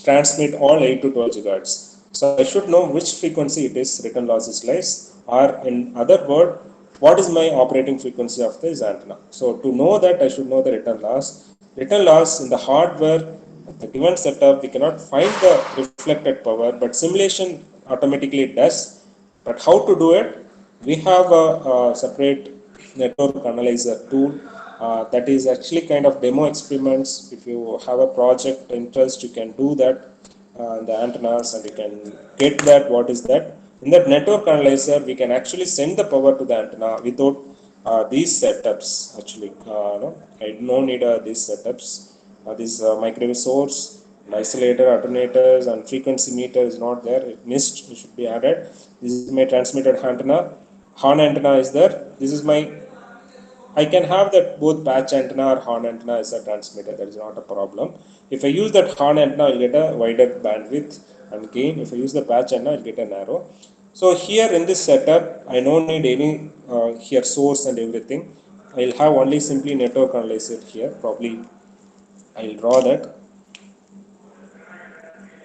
transmit all 8 to 12 gigahertz. So I should know which frequency it is return loss is less, or in other word, what is my operating frequency of this antenna. So to know that, I should know the return loss. Return loss in the hardware, the given setup, we cannot find the reflected power, but simulation automatically does. But how to do it? We have a separate network analyzer tool that is actually kind of demo experiments. If you have a project interest, you can do that the antennas, and you can get that what is that. In that network analyzer, we can actually send the power to the antenna without these setups. Actually, no, I no need these setups. This microwave source, an isolator, alternators, and frequency meter is not there. It missed. It should be added. This is my transmitted antenna. Horn antenna is there. This is my. I can have that both patch antenna or horn antenna as a transmitter. That is not a problem. If I use that horn antenna, I'll get a wider bandwidth and gain. If I use the patch antenna, I'll get a narrow. So here in this setup, I don't need any here source and everything. I'll have only simply network analyzer here. Probably I'll draw that.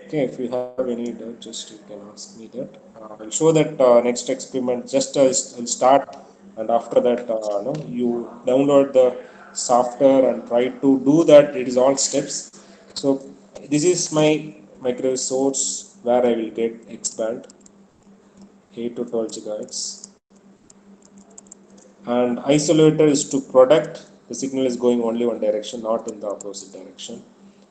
Okay, if you have any doubt, just you can ask me that. I'll show that next experiment. Just I'll start, and after that, no, you download the software and try to do that. It is all steps. So this is my microwave source where I will get X-band 8 to 12 gigahertz, and isolator is to protect the signal is going only one direction, not in the opposite direction.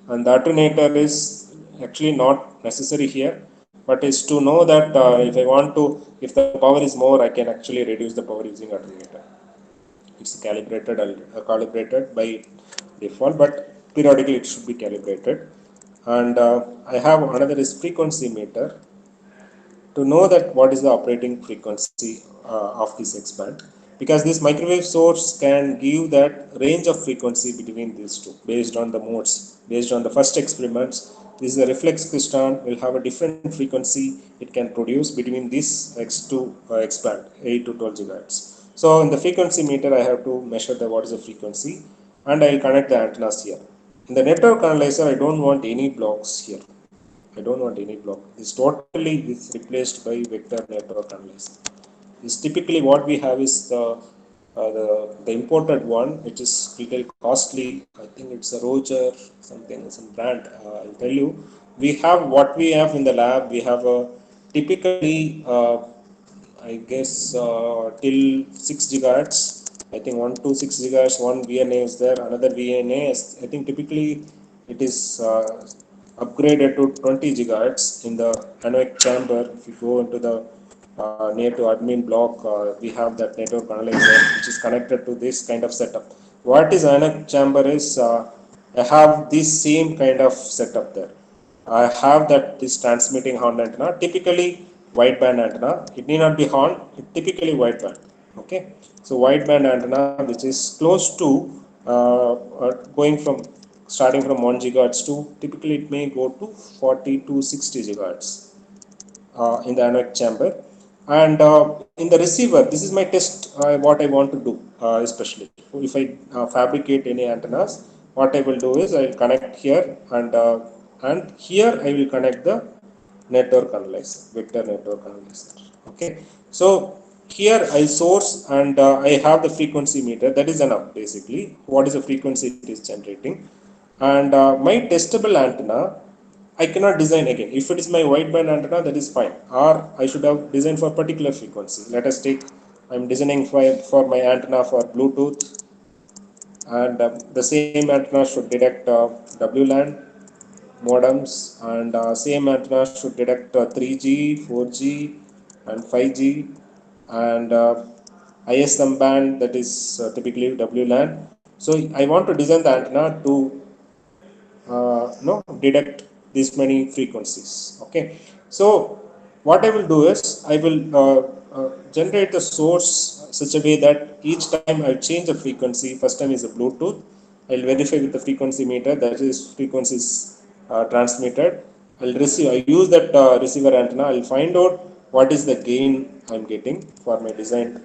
And the alternator is actually not necessary here, but is to know that if I want to, if the power is more, I can actually reduce the power using alternator. It's calibrated by default, but periodically it should be calibrated. And I have another is frequency meter to know that what is the operating frequency of this X band, because this microwave source can give that range of frequency between these two based on the modes. Based on the first experiments, this is a reflex crystal will have a different frequency it can produce between this X2 X band 8 to 12 gigahertz. So in the frequency meter, I have to measure the what is the frequency, and I will connect the antennas here. In the network analyzer, I don't want any blocks here. I don't want any block. This totally is replaced by vector network analyzer. This typically what we have is the imported one, which is little costly. I think it's a Roger something, some brand. I'll tell you. We have what we have in the lab. We have a typically I guess till 6 gigahertz. I think 1 to 6 gigahertz. One VNA is there. Another VNA is, I think typically it is upgraded to 20 gigahertz in the anoic chamber. If you go into the near to admin block, we have that network analyzer which is connected to this kind of setup. What is anoic chamber is I have this same kind of setup there. I have that this transmitting horn antenna, typically wideband antenna. It need not be horn, it typically wideband. Okay, so wideband antenna which is close to going from starting from 1 gigahertz to typically it may go to 40 to 60 gigahertz in the anoic chamber. And in the receiver, this is my test what I want to do, especially if I fabricate any antennas. What I will do is I will connect here, and here I will connect the network analyzer, vector network analyzer. Okay, so here I source and I have the frequency meter. That is enough basically. What is the frequency it is generating, and my testable antenna I cannot design again. If it is my wideband antenna, that is fine. Or I should have designed for particular frequency. Let us take, I'm designing for my antenna for Bluetooth, and the same antenna should detect WLAN modems, and same antenna should detect 3G, 4G, and 5G, and ISM band, that is typically WLAN. So I want to design the antenna to no detect these many frequencies. Okay, so what I will do is I will generate the source such a way that each time I change the frequency, first time is a Bluetooth, I'll verify with the frequency meter that is frequency is transmitted. I use that receiver antenna. I'll find out what is the gain I'm getting for my designed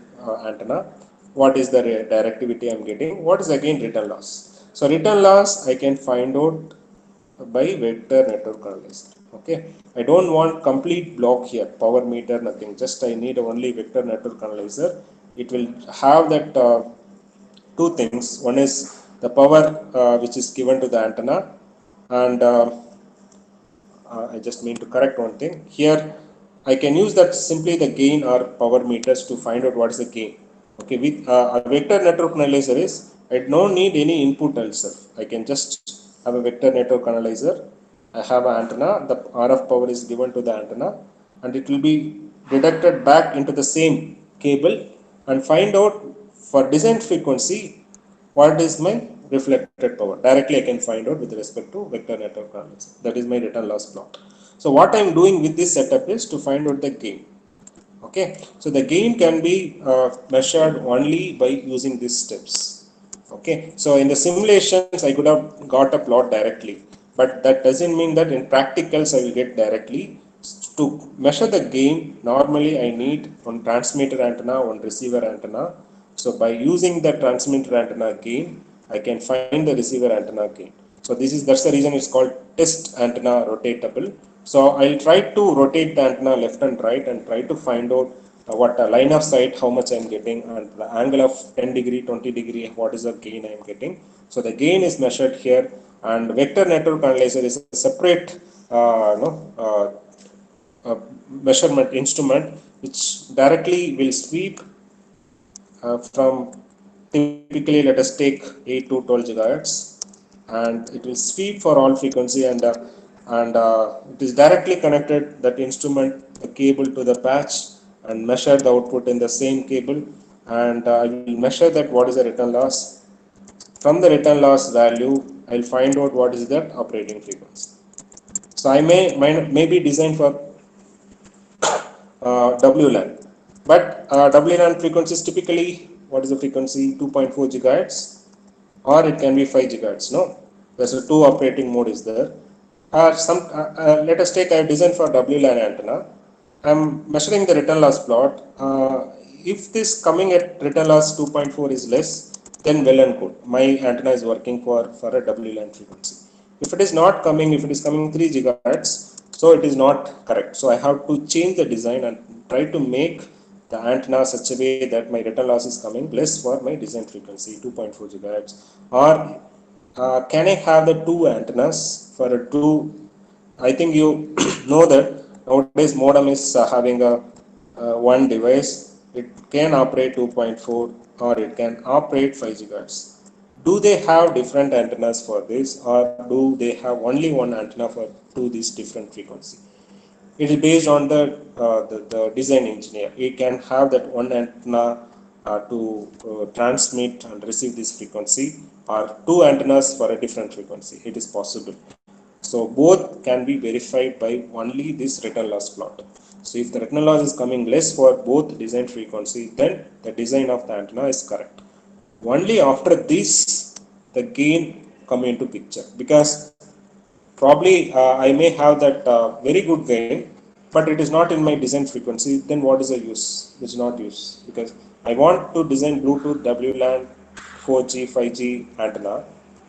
antenna, what is the directivity I'm getting, what is again return loss. So return loss I can find out by vector network analyzer. Okay, I don't want complete block here, power meter, nothing, just I need only vector network analyzer. It will have that two things. One is the power which is given to the antenna, and I just mean to correct one thing here. I can use that simply the gain or power meters to find out what is the gain. Okay, with a vector network analyzer is I don't need any input itself. I can just have a vector network analyzer. I have an antenna. The RF power is given to the antenna, and it will be deducted back into the same cable and find out for design frequency what is my reflected power. Directly I can find out with respect to vector network analysis. That is my return loss plot. So what I am doing with this setup is to find out the gain. Okay, so the gain can be measured only by using these steps. Okay, so in the simulations I could have got a plot directly, but that doesn't mean that in practicals I will get directly. To measure the gain, normally I need one transmitter antenna, one receiver antenna. So by using the transmitter antenna gain, I can find the receiver antenna gain. So that's the reason it's called test antenna rotatable. So I'll try to rotate the antenna left and right and try to find out what line of sight, how much I'm getting, and the angle of 10 degree, 20 degree, what is the gain I'm getting. So the gain is measured here, and vector network analyzer is a separate no, measurement instrument which directly will sweep from, typically let us take 8 to 12 gigahertz, and it will sweep for all frequency, and it is directly connected that instrument, the cable, to the patch, and measure the output in the same cable, and I will measure that what is the return loss. From the return loss value I'll find out what is that operating frequency. So I may be designed for WLAN. But WLAN frequency is typically, what is the frequency? 2.4 gigahertz, or it can be 5 gigahertz. No, there's a two operating mode is there. Let us take a design for WLAN antenna. I'm measuring the return loss plot. If this coming at return loss 2.4 is less, then well and good. My antenna is working for a WLAN frequency. If it is not coming, if it is coming 3 gigahertz, so it is not correct. So I have to change the design and try to make the antenna such a way that my return loss is coming less for my design frequency 2.4 gigahertz. Or can I have the two antennas for a two? I think you know that nowadays modem is having a one device. It can operate 2.4 or it can operate 5 gigahertz. Do they have different antennas for this, or do they have only one antenna for two these different frequency? It is based on the design engineer. He can have that one antenna to transmit and receive this frequency, or two antennas for a different frequency. It is possible. So both can be verified by only this return loss plot. So if the return loss is coming less for both design frequency, then the design of the antenna is correct. Only after this the gain come into picture, because probably I may have that very good gain, but it is not in my design frequency. Then what is the use? It's not use, because I want to design Bluetooth, WLAN, 4G, 5G antenna.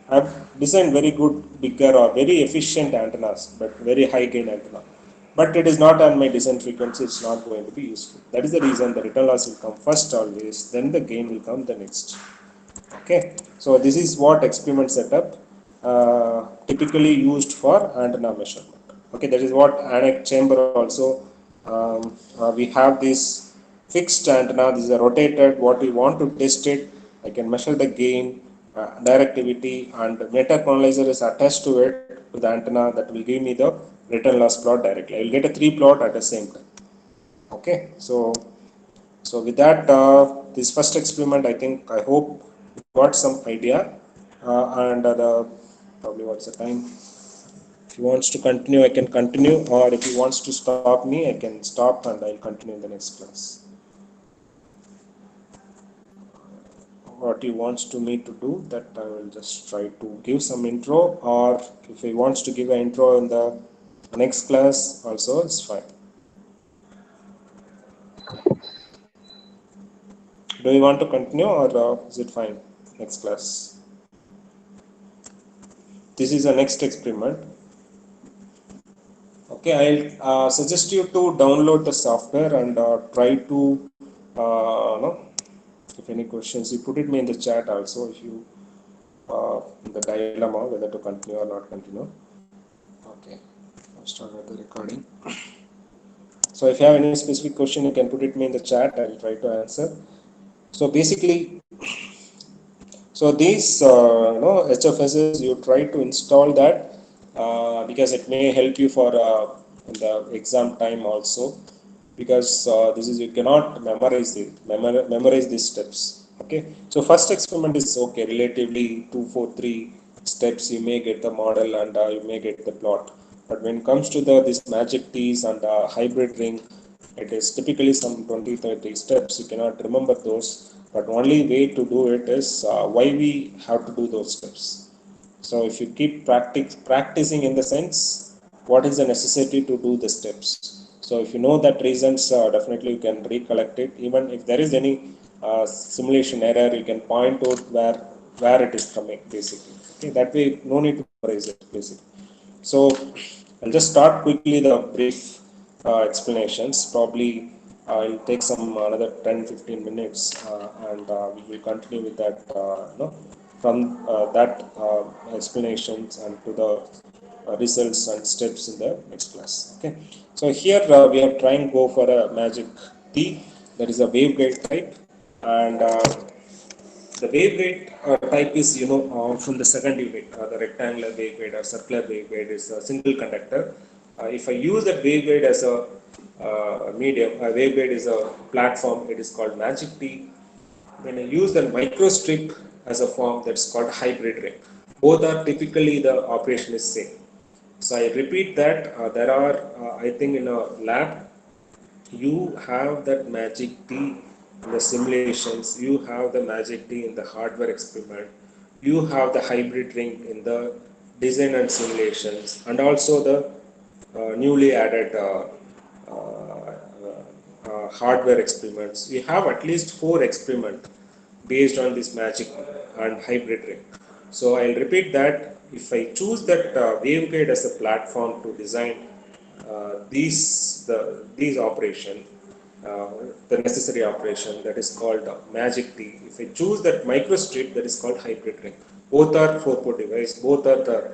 I've designed very good, bigger or very efficient antennas, but very high gain antenna. but it is not on my design frequency, it's not going to be useful. That is the reason the return loss will come first always, then the gain will come the next. Okay, so this is what experiment setup typically used for antenna measurement. Okay, that is what Anik chamber also we have this fixed antenna. This is a rotated. What we want to test it, I can measure the gain, directivity, and the meter chronalizer is attached to it to the antenna that will give me the return loss plot directly. I will get a 3 plot at the same time. Okay, so with that, this first experiment, I hope you got some idea, and probably what's the time? If he wants to continue, I can continue, or if he wants to stop me, I can stop and I'll continue in the next class. What he wants to me to do, that I will just try to give some intro, or if he wants to give an intro in the next class, also it's fine. Do you want to continue, or is it fine? Next class. This is the next experiment. Okay, I'll suggest you to download the software and try to no, if any questions, you put it me in the chat also, if you the dilemma whether to continue or not continue. Okay, I'll start with the recording. So if you have any specific question, you can put it me in the chat. I'll try to answer. So basically, so these HFSS, you try to install that because it may help you for in the exam time also, because this is, you cannot memorize these steps. Okay, so first experiment is okay, relatively 2, 4, 3 steps you may get the model and you may get the plot. But when it comes to this magic teas and hybrid ring, it is typically some 20, 30 steps. You cannot remember those, but only way to do it is why we have to do those steps. So if you keep practicing in the sense, what is the necessity to do the steps? So if you know that reasons, definitely you can recollect it. Even if there is any simulation error, you can point out where it is coming, basically. Okay, that way no need to memorize it, basically. So I'll just start quickly the brief explanations. Probably I'll take some another 10-15 minutes and we will continue with that from that explanations and to the results and steps in the next class. Okay, so here we are trying to go for a magic T, that is a waveguide type, and the waveguide type is, from the second unit, the rectangular waveguide or circular waveguide is a single conductor. If I use that waveguide as a medium, a waveguide is a platform, it is called magic T. When I use the microstrip as a form, that's called hybrid ring. Both are typically, the operation is same. So I repeat that there are, I think in a lab, you have that magic T in the simulations, you have the magic T in the hardware experiment, you have the hybrid ring in the design and simulations, and also the newly added hardware experiments. We have at least 4 experiments based on this magic and hybrid ring. So I'll repeat that. If I choose that waveguide as a platform to design these operation, the necessary operation, that is called magic T. If I choose that microstrip, that is called hybrid ring. Both are 4-port device. Both are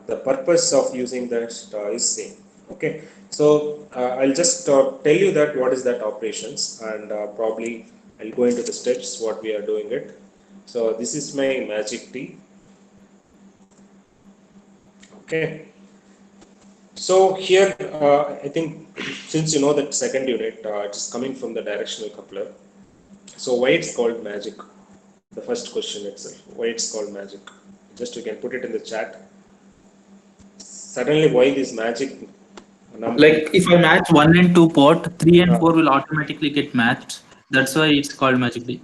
the purpose of using that is same. Okay, so I'll just tell you that what is that operations, and probably I'll go into the steps what we are doing it. So this is my magic T. Okay. So here, I think since you know that second unit, it's coming from the directional coupler. So why it's called magic? The first question itself, why it's called magic? Just you can put it in the chat. Suddenly, why this magic number? Like if I match 1 and 2 port, 3 and 4 will automatically get matched. That's why it's called magic D.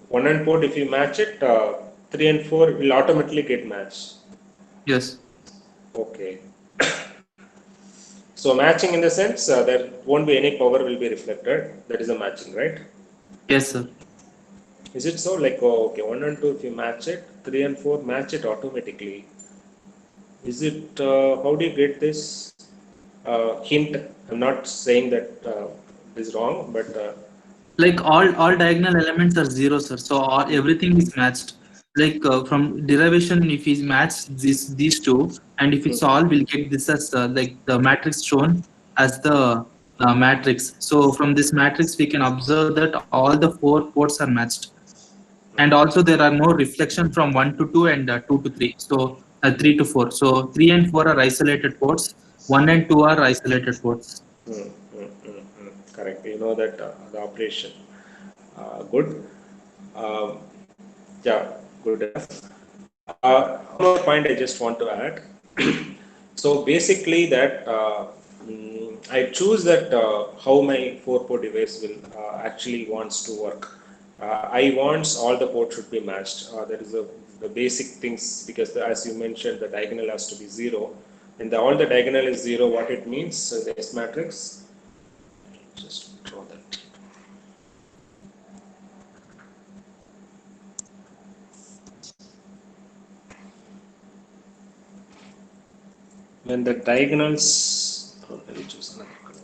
1 and port, if you match it, 3 and 4 will automatically get matched. Yes. Okay. So matching in the sense there won't be any power will be reflected. That is a matching, right? Yes, sir. Is it so? Like, oh, okay, 1 and 2, if you match it, 3 and 4 match it automatically. Is it, how do you get this? hint. I'm not saying that it is wrong, but Like all diagonal elements are zero, sir. So everything is matched. Like from derivation, if we match these two, and if we solve, we'll get this as like the matrix shown as the matrix. So from this matrix, we can observe that all the four ports are matched, and also there are no reflection from 1 to 2 and 2 to 3. So 3 to 4. So 3 and 4 are isolated ports. 1 and 2 are isolated ports. correct. You know that the operation. Good. Um, yeah, good enough. One more point I just want to add. So basically that I choose that how my 4-port device will actually wants to work. I wants all the ports should be matched. That is the basic things, because as you mentioned, the diagonal has to be 0. And all the diagonal is 0, what it means, the S matrix. Just draw that. When the diagonals, let me choose another color.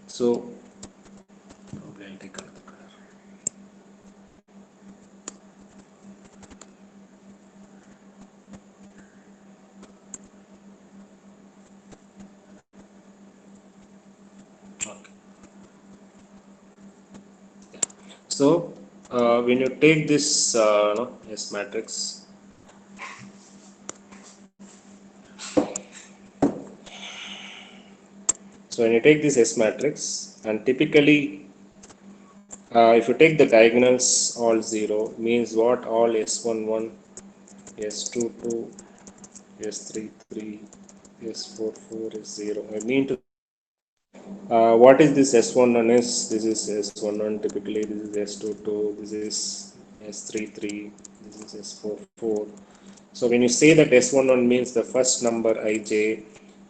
So, okay, I'll take another color. Okay. So, when you take this S matrix, so when you take this S matrix, and typically, if you take the diagonals all 0, means what? All S11, S22, S33, S44 is 0. I mean to what is this S11 is? This is S11 typically, this is S22, this is S33, this is S44. So when you say that S11 means the first number ij,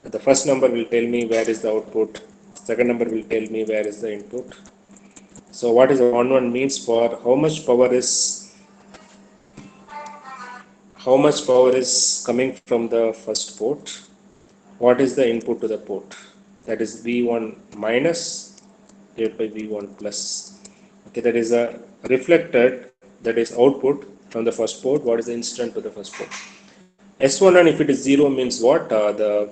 the first number will tell me where is the output, second number will tell me where is the input. So what is the 11 means for how much power is coming from the first port, what is the input to the port, that is V1 minus divided by V1 plus. Okay, that is a reflected, that is output from the first port, what is the incident to the first port. S1, and if it is 0 means what? The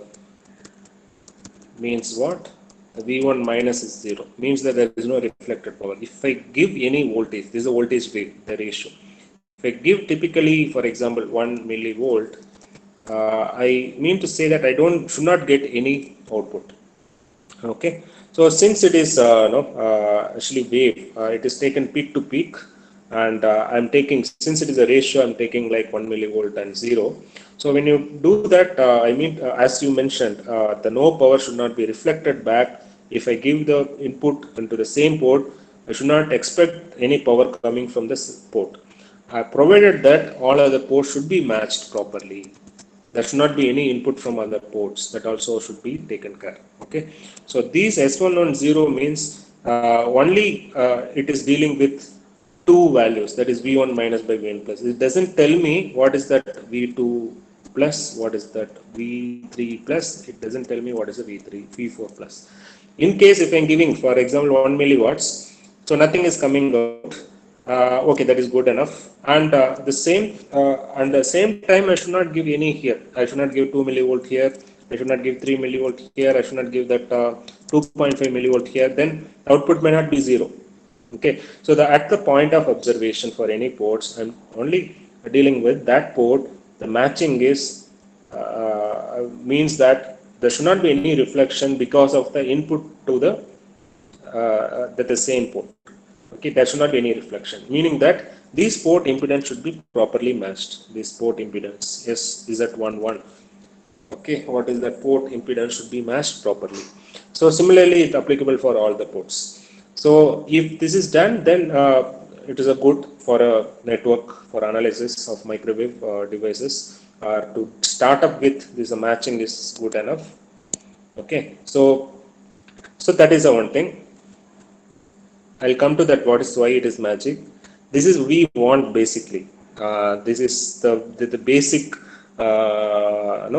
means what? The V1 minus is 0, means that there is no reflected power. If I give any voltage, this is a voltage wave, the ratio. If I give typically, for example, 1 millivolt, I mean to say that I should not get any output. Okay, so since it is no, actually wave, it is taken peak to peak, and I'm taking, since it is a ratio, I'm taking like 1 millivolt and 0. So when you do that, I mean, as you mentioned, the no power should not be reflected back. If I give the input into the same port, I should not expect any power coming from this port. Provided that all other ports should be matched properly. There should not be any input from other ports. That also should be taken care. Okay. So these S110 means only it is dealing with two values, that is V1 minus by Vn plus. It doesn't tell me what is that V2 plus, what is that V3 plus. It doesn't tell me what is the V3, V4 plus. In case if I'm giving, for example, 1 milliwatts, so nothing is coming out. Okay, that is good enough. And the same time, I should not give any here. I should not give 2 millivolt here. I should not give 3 millivolt here. I should not give that 2.5 millivolt here. Then output may not be 0. Okay, so at the point of observation for any ports, I'm only dealing with that port. The matching is means that there should not be any reflection because of the input to the same port. Okay, there should not be any reflection, meaning that these port impedance should be properly matched. This port impedance is at 1 1. Okay, what is that port impedance should be matched properly. So similarly, it's applicable for all the ports. So if this is done, then it is a good for a network for analysis of microwave devices. To start up with, this matching is good enough. Okay, so that is the one thing. I'll come to that. What is why it is magic? This is we want basically. This is the basic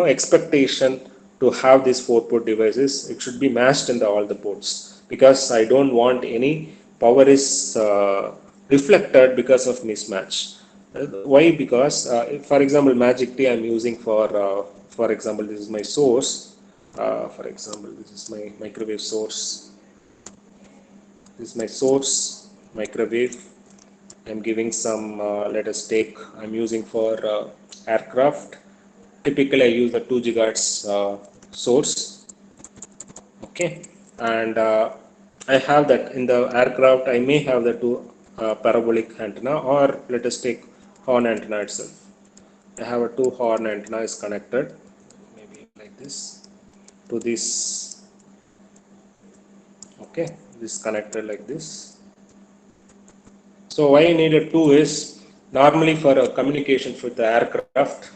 expectation to have these 4-port devices. It should be matched in all the ports because I don't want any power is reflected because of mismatch. Why? Because for example, Magic T I'm using for example, this is my source. For example, this is my microwave source. This is my source microwave. I'm giving some, let us take, I'm using for aircraft. Typically, I use the 2 gigahertz source. Okay. And I have that in the aircraft. I may have the 2 parabolic antenna, or let us take horn antenna itself. I have a 2 horn antenna is connected, maybe like this, to this. Okay. This connected like this. So why I needed 2 is normally for communication with the aircraft.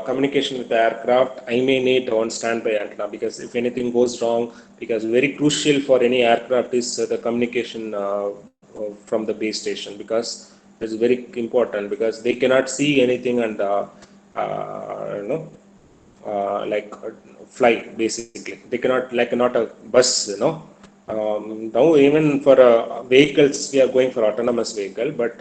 Communication with the aircraft, I may need one standby antenna because if anything goes wrong, because very crucial for any aircraft is the communication from the base station, because it's very important because they cannot see anything and like fly basically. They cannot like not a bus, now even for vehicles we are going for autonomous vehicle, but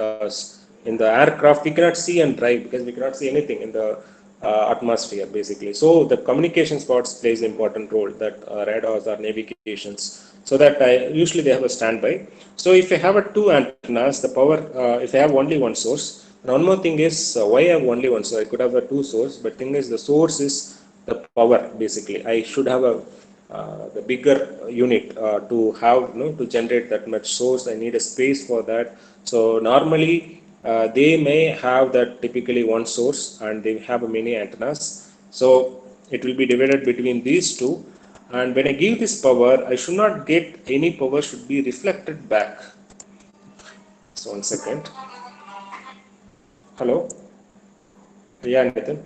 in the aircraft we cannot see and drive because we cannot see anything in the atmosphere basically. So the communication spots plays important role, that radars or navigations, so that usually they have a standby. So if I have a 2 antennas, the power, if I have only one source, and one more thing is why I have only one source. I could have a 2 source, but thing is the source is the power basically. I should have a the bigger unit to have, to generate that much source. I need a space for that. So normally they may have that typically one source and they have many antennas. So it will be divided between these two. And when I give this power, I should not get any power should be reflected back. So 1 second. Hello. Yeah, Nathan.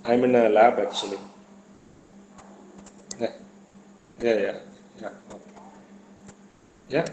I'm in a lab actually. Yeah, yeah. Yeah. Okay. Yeah.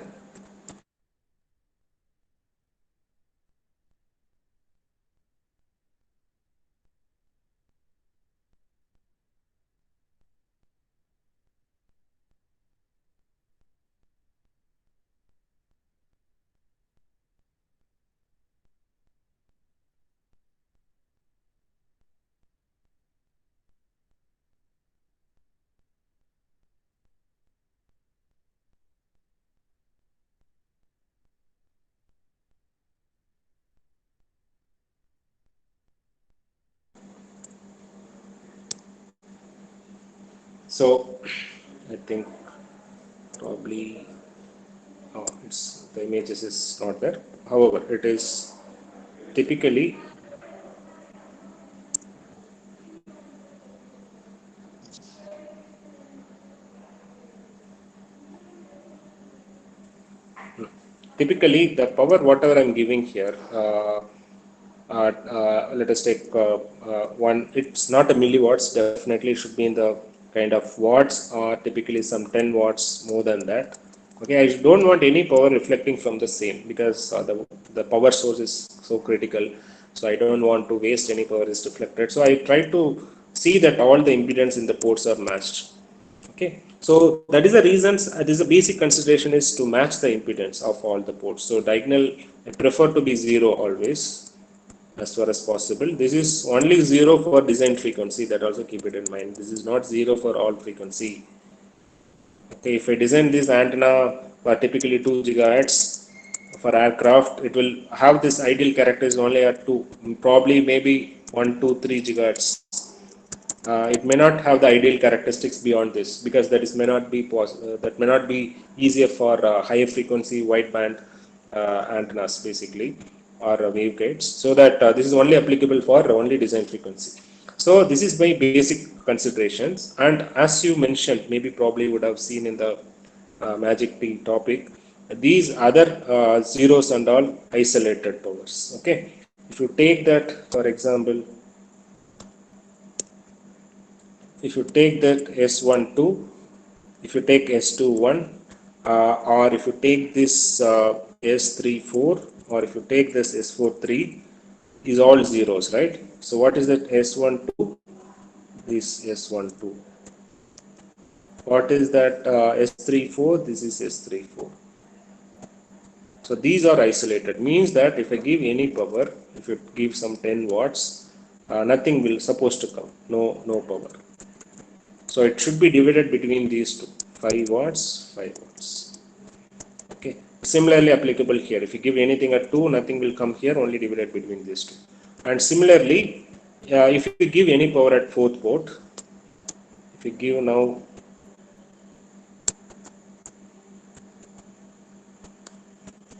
So I think probably it's the images is not there. However, it is typically the power whatever I'm giving here. Let us take one. It's not a milliwatts. Definitely should be in the kind of watts, or typically some 10 watts more than that. Okay, I don't want any power reflecting from the same because the power source is so critical. So I don't want to waste any power is reflected. So I try to see that all the impedance in the ports are matched. Okay, so that is the reasons. This is a basic consideration is to match the impedance of all the ports. So diagonal, I prefer to be 0 always as far as possible. This is only 0 for design frequency. That also keep it in mind. This is not 0 for all frequency. Okay, if I design this antenna for typically 2 gigahertz for aircraft, it will have this ideal characteristics only at 2, probably maybe 1, 2, 3 gigahertz. It may not have the ideal characteristics beyond this because that may not be easier for higher frequency wideband antennas basically, or waveguides. So that this is only applicable for only design frequency. So this is my basic considerations. And as you mentioned, maybe probably would have seen in the Magic T topic, these other zeros and all isolated powers. Okay, if you take that for example, if you take that S12, if you take S21, or if you take this S34, or if you take this S43, is all zeros, right? So what is that S12? This S12. What is that S34? This is S34. So these are isolated. Means that if I give any power, if it gives some 10 watts, nothing will supposed to come. No power. So it should be divided between these two. 5 watts, 5 watts. Okay. Similarly applicable here. If you give anything at 2, nothing will come here. Only divided between these two. And similarly, if you give any power at 4th port, if you give now,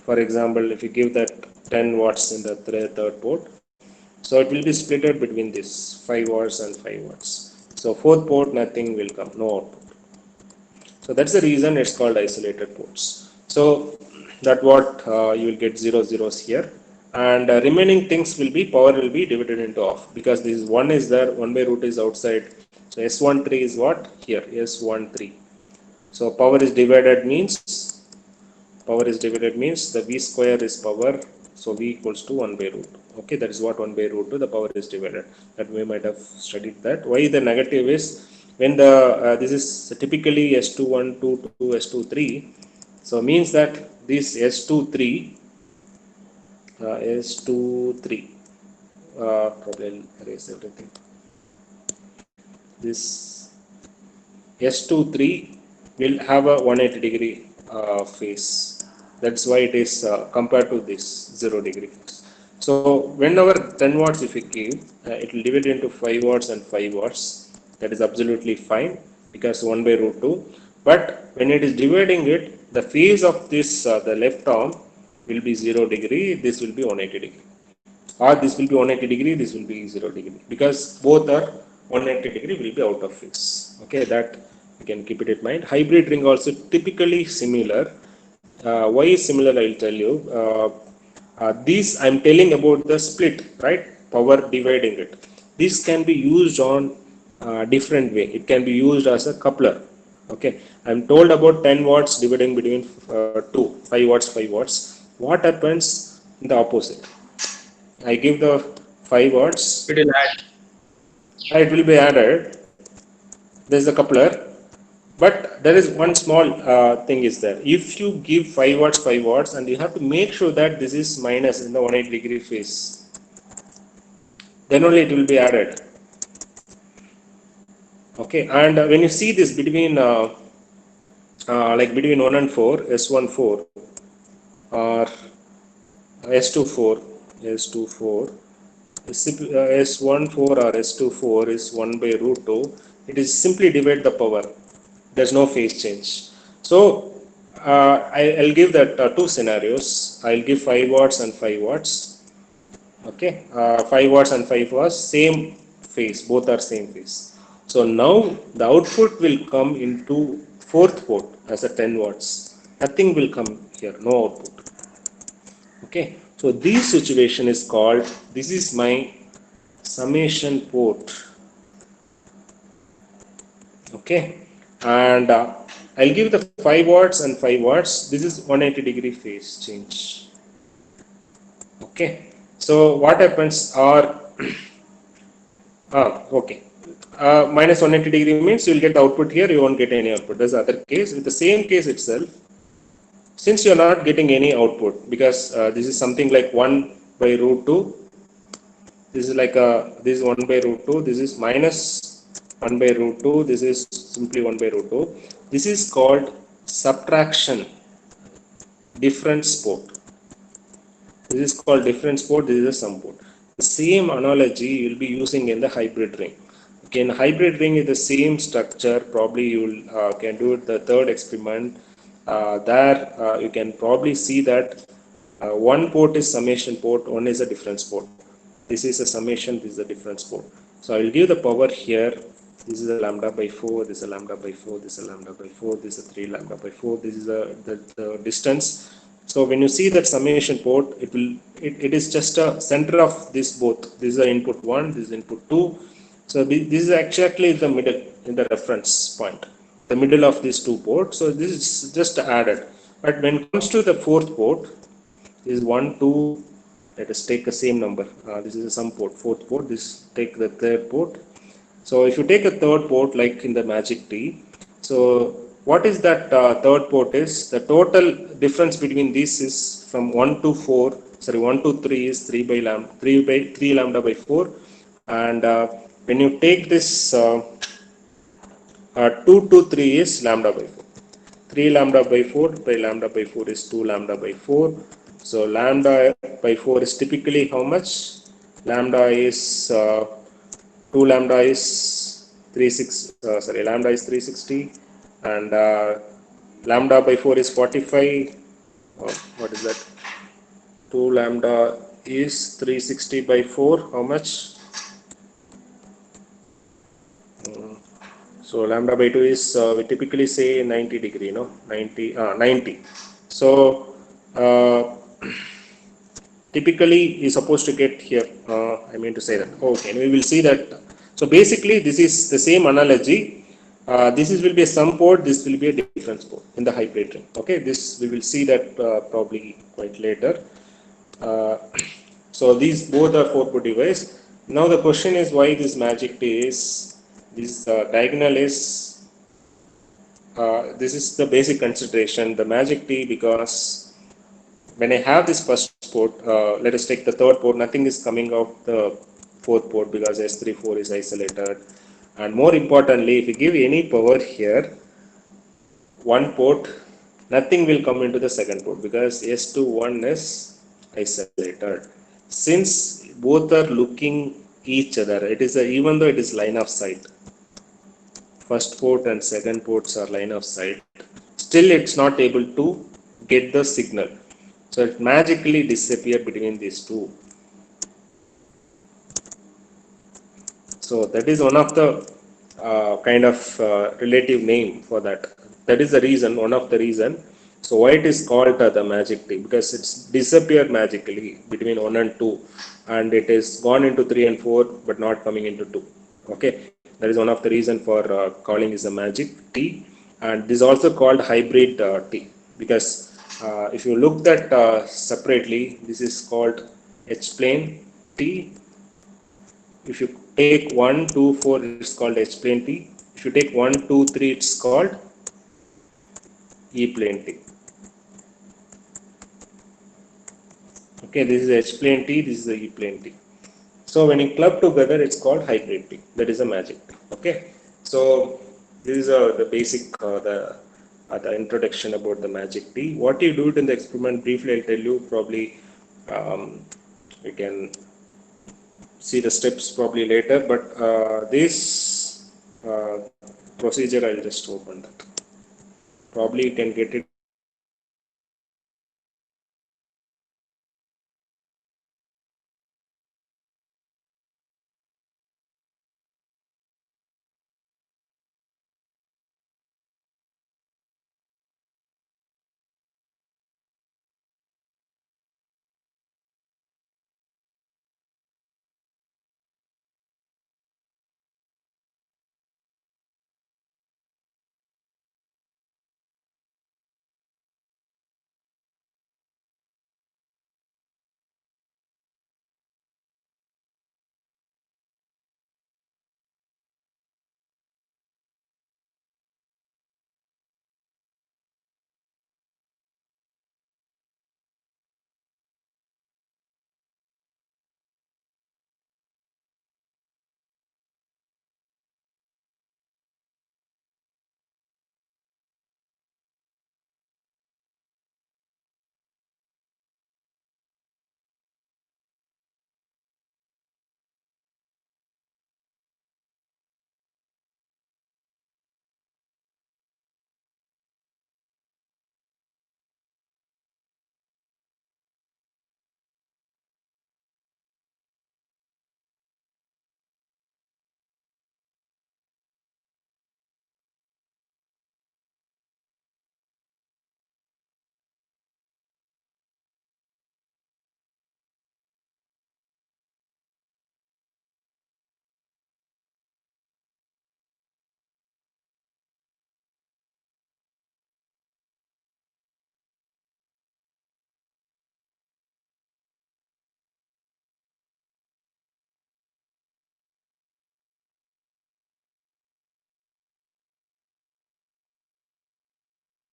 for example, if you give that 10 watts in the third port, so it will be splitted between this 5 watts and 5 watts. So 4th port, nothing will come, no output. So that's the reason it's called isolated ports. So that what you will get 0 zeros here, and remaining things will be power will be divided into off, because this is 1 is there, 1 by root is outside. So S13 is what here? S13. So power is divided means the V square is power. So V equals to 1 by root. Okay, that is what 1 by root 2, the power is divided. That we might have studied that. Why the negative is, when the this is typically S21, 2, 2, S23. So means that this S23, probably I'll erase everything. This S23 will have a 180 degree phase. That's why it is compared to this 0 degree phase. So whenever 10 watts if you give, it will divide into 5 watts and 5 watts. That is absolutely fine, because 1 by root 2. But when it is dividing it, the phase of this, the left arm will be 0 degree, this will be 180 degree. Or this will be 180 degree, this will be 0 degree, because both are 180 degree will be out of phase. Okay, that you can keep it in mind. Hybrid ring also typically similar. Why is similar? I'll tell you. These I'm telling about the split, right? Power dividing it. This can be used on different way. It can be used as a coupler. Okay, I'm told about 10 watts dividing between 5 watts, 5 watts. What happens in the opposite? I give the 5 watts, It will add. it will be added. There is a coupler, but there is one small thing is there. If you give 5 watts, 5 watts, and you have to make sure that this is minus in the 180 degree phase, then only it will be added. Okay, and when you see this between like between 1 and 4, S14 or S24, S14, S14 or S24 is 1 by root 2. It is simply divide the power. There's no phase change. So I'll give that two scenarios. I'll give 5 watts and 5 watts. Okay, 5 watts and 5 watts, same phase, both are same phase. So now the output will come into 4th port as a 10 watts. Nothing will come here, no output. Okay, so this situation is called, this is my summation port. Okay, and I'll give the 5 watts and 5 watts. This is 180 degree phase change. Okay, so what happens are okay, minus 180 degree means you will get the output here, you won't get any output. That's the other case. With the same case itself, since you are not getting any output, because this is something like 1 by root 2, this is like this is 1 by root 2, this is minus 1 by root 2, this is simply 1 by root 2. This is called subtraction difference port. This is called difference port, this is a sum port. The same analogy you will be using in the hybrid ring. Okay, in hybrid ring is the same structure. Probably you can do it the third experiment. There you can probably see that one port is summation port, one is a difference port. This is a summation, this is a difference port. So I will give the power here. This is a lambda by 4, this is a lambda by 4, this is a lambda by 4, this is a 3 lambda by 4, this is the distance. So when you see that summation port, it is just a center of this both. This is the input 1, this is input 2. So this is exactly the middle in the reference point. the middle of these two ports. So this is just added. But when it comes to the fourth port, this is 1, 2, let us take the same number. This is some port, fourth port. This take the third port. So if you take a third port like in the magic T, so what is that third port is? The total difference between these is from 1 to 4, sorry 1 to 3 is 3 by lambda, 3 lambda by 4. And when you take this 2 to 3 is lambda by 4. 3 lambda by 4 by lambda by 4 is 2 lambda by 4. So lambda by 4 is typically how much? Lambda is 2 lambda is 36, lambda is 360, and lambda by 4 is 45. What is that? 2 lambda is 360 by 4. How much? So lambda by 2 is we typically say 90 degree, no? 90. So typically you're supposed to get here. I mean to say that. Okay, and we will see that. So basically, this is the same analogy. This is will be a sum port. This will be a difference port in the hybrid ring. Okay, this we will see that probably quite later. So these both are 4-port device. Now the question is why this magic T is this diagonal is this is the basic consideration, the magic T, because when I have this first port, let us take the third port, nothing is coming out the fourth port because S34 is isolated. And more importantly, if you give any power here, one port, nothing will come into the second port because S21 is isolated. Since both are looking each other, it is even though it is line of sight, first port and second ports are line of sight, still it's not able to get the signal. So it magically disappeared between these two. So that is one of the kind of relative name for that. That is the reason, one of the reason. So why it is called the magic T? Because it's disappeared magically between 1 and 2, and it is gone into 3 and 4, but not coming into 2. Okay, that is one of the reason for calling is a magic T, and this is also called hybrid T because if you look at separately, this is called H plane T. If you take 1, 2, 4, it's called H plane T. If you take 1, 2, 3, it's called E plane T. Okay, this is H plane T, this is the E plane T. So when you club together, it's called hybrid T. That is a magic T. Okay, so this is the basic the introduction about the magic T. What you do it in the experiment briefly, I'll tell you. Probably we can see the steps probably later, but this procedure I'll just open that. Probably you can get it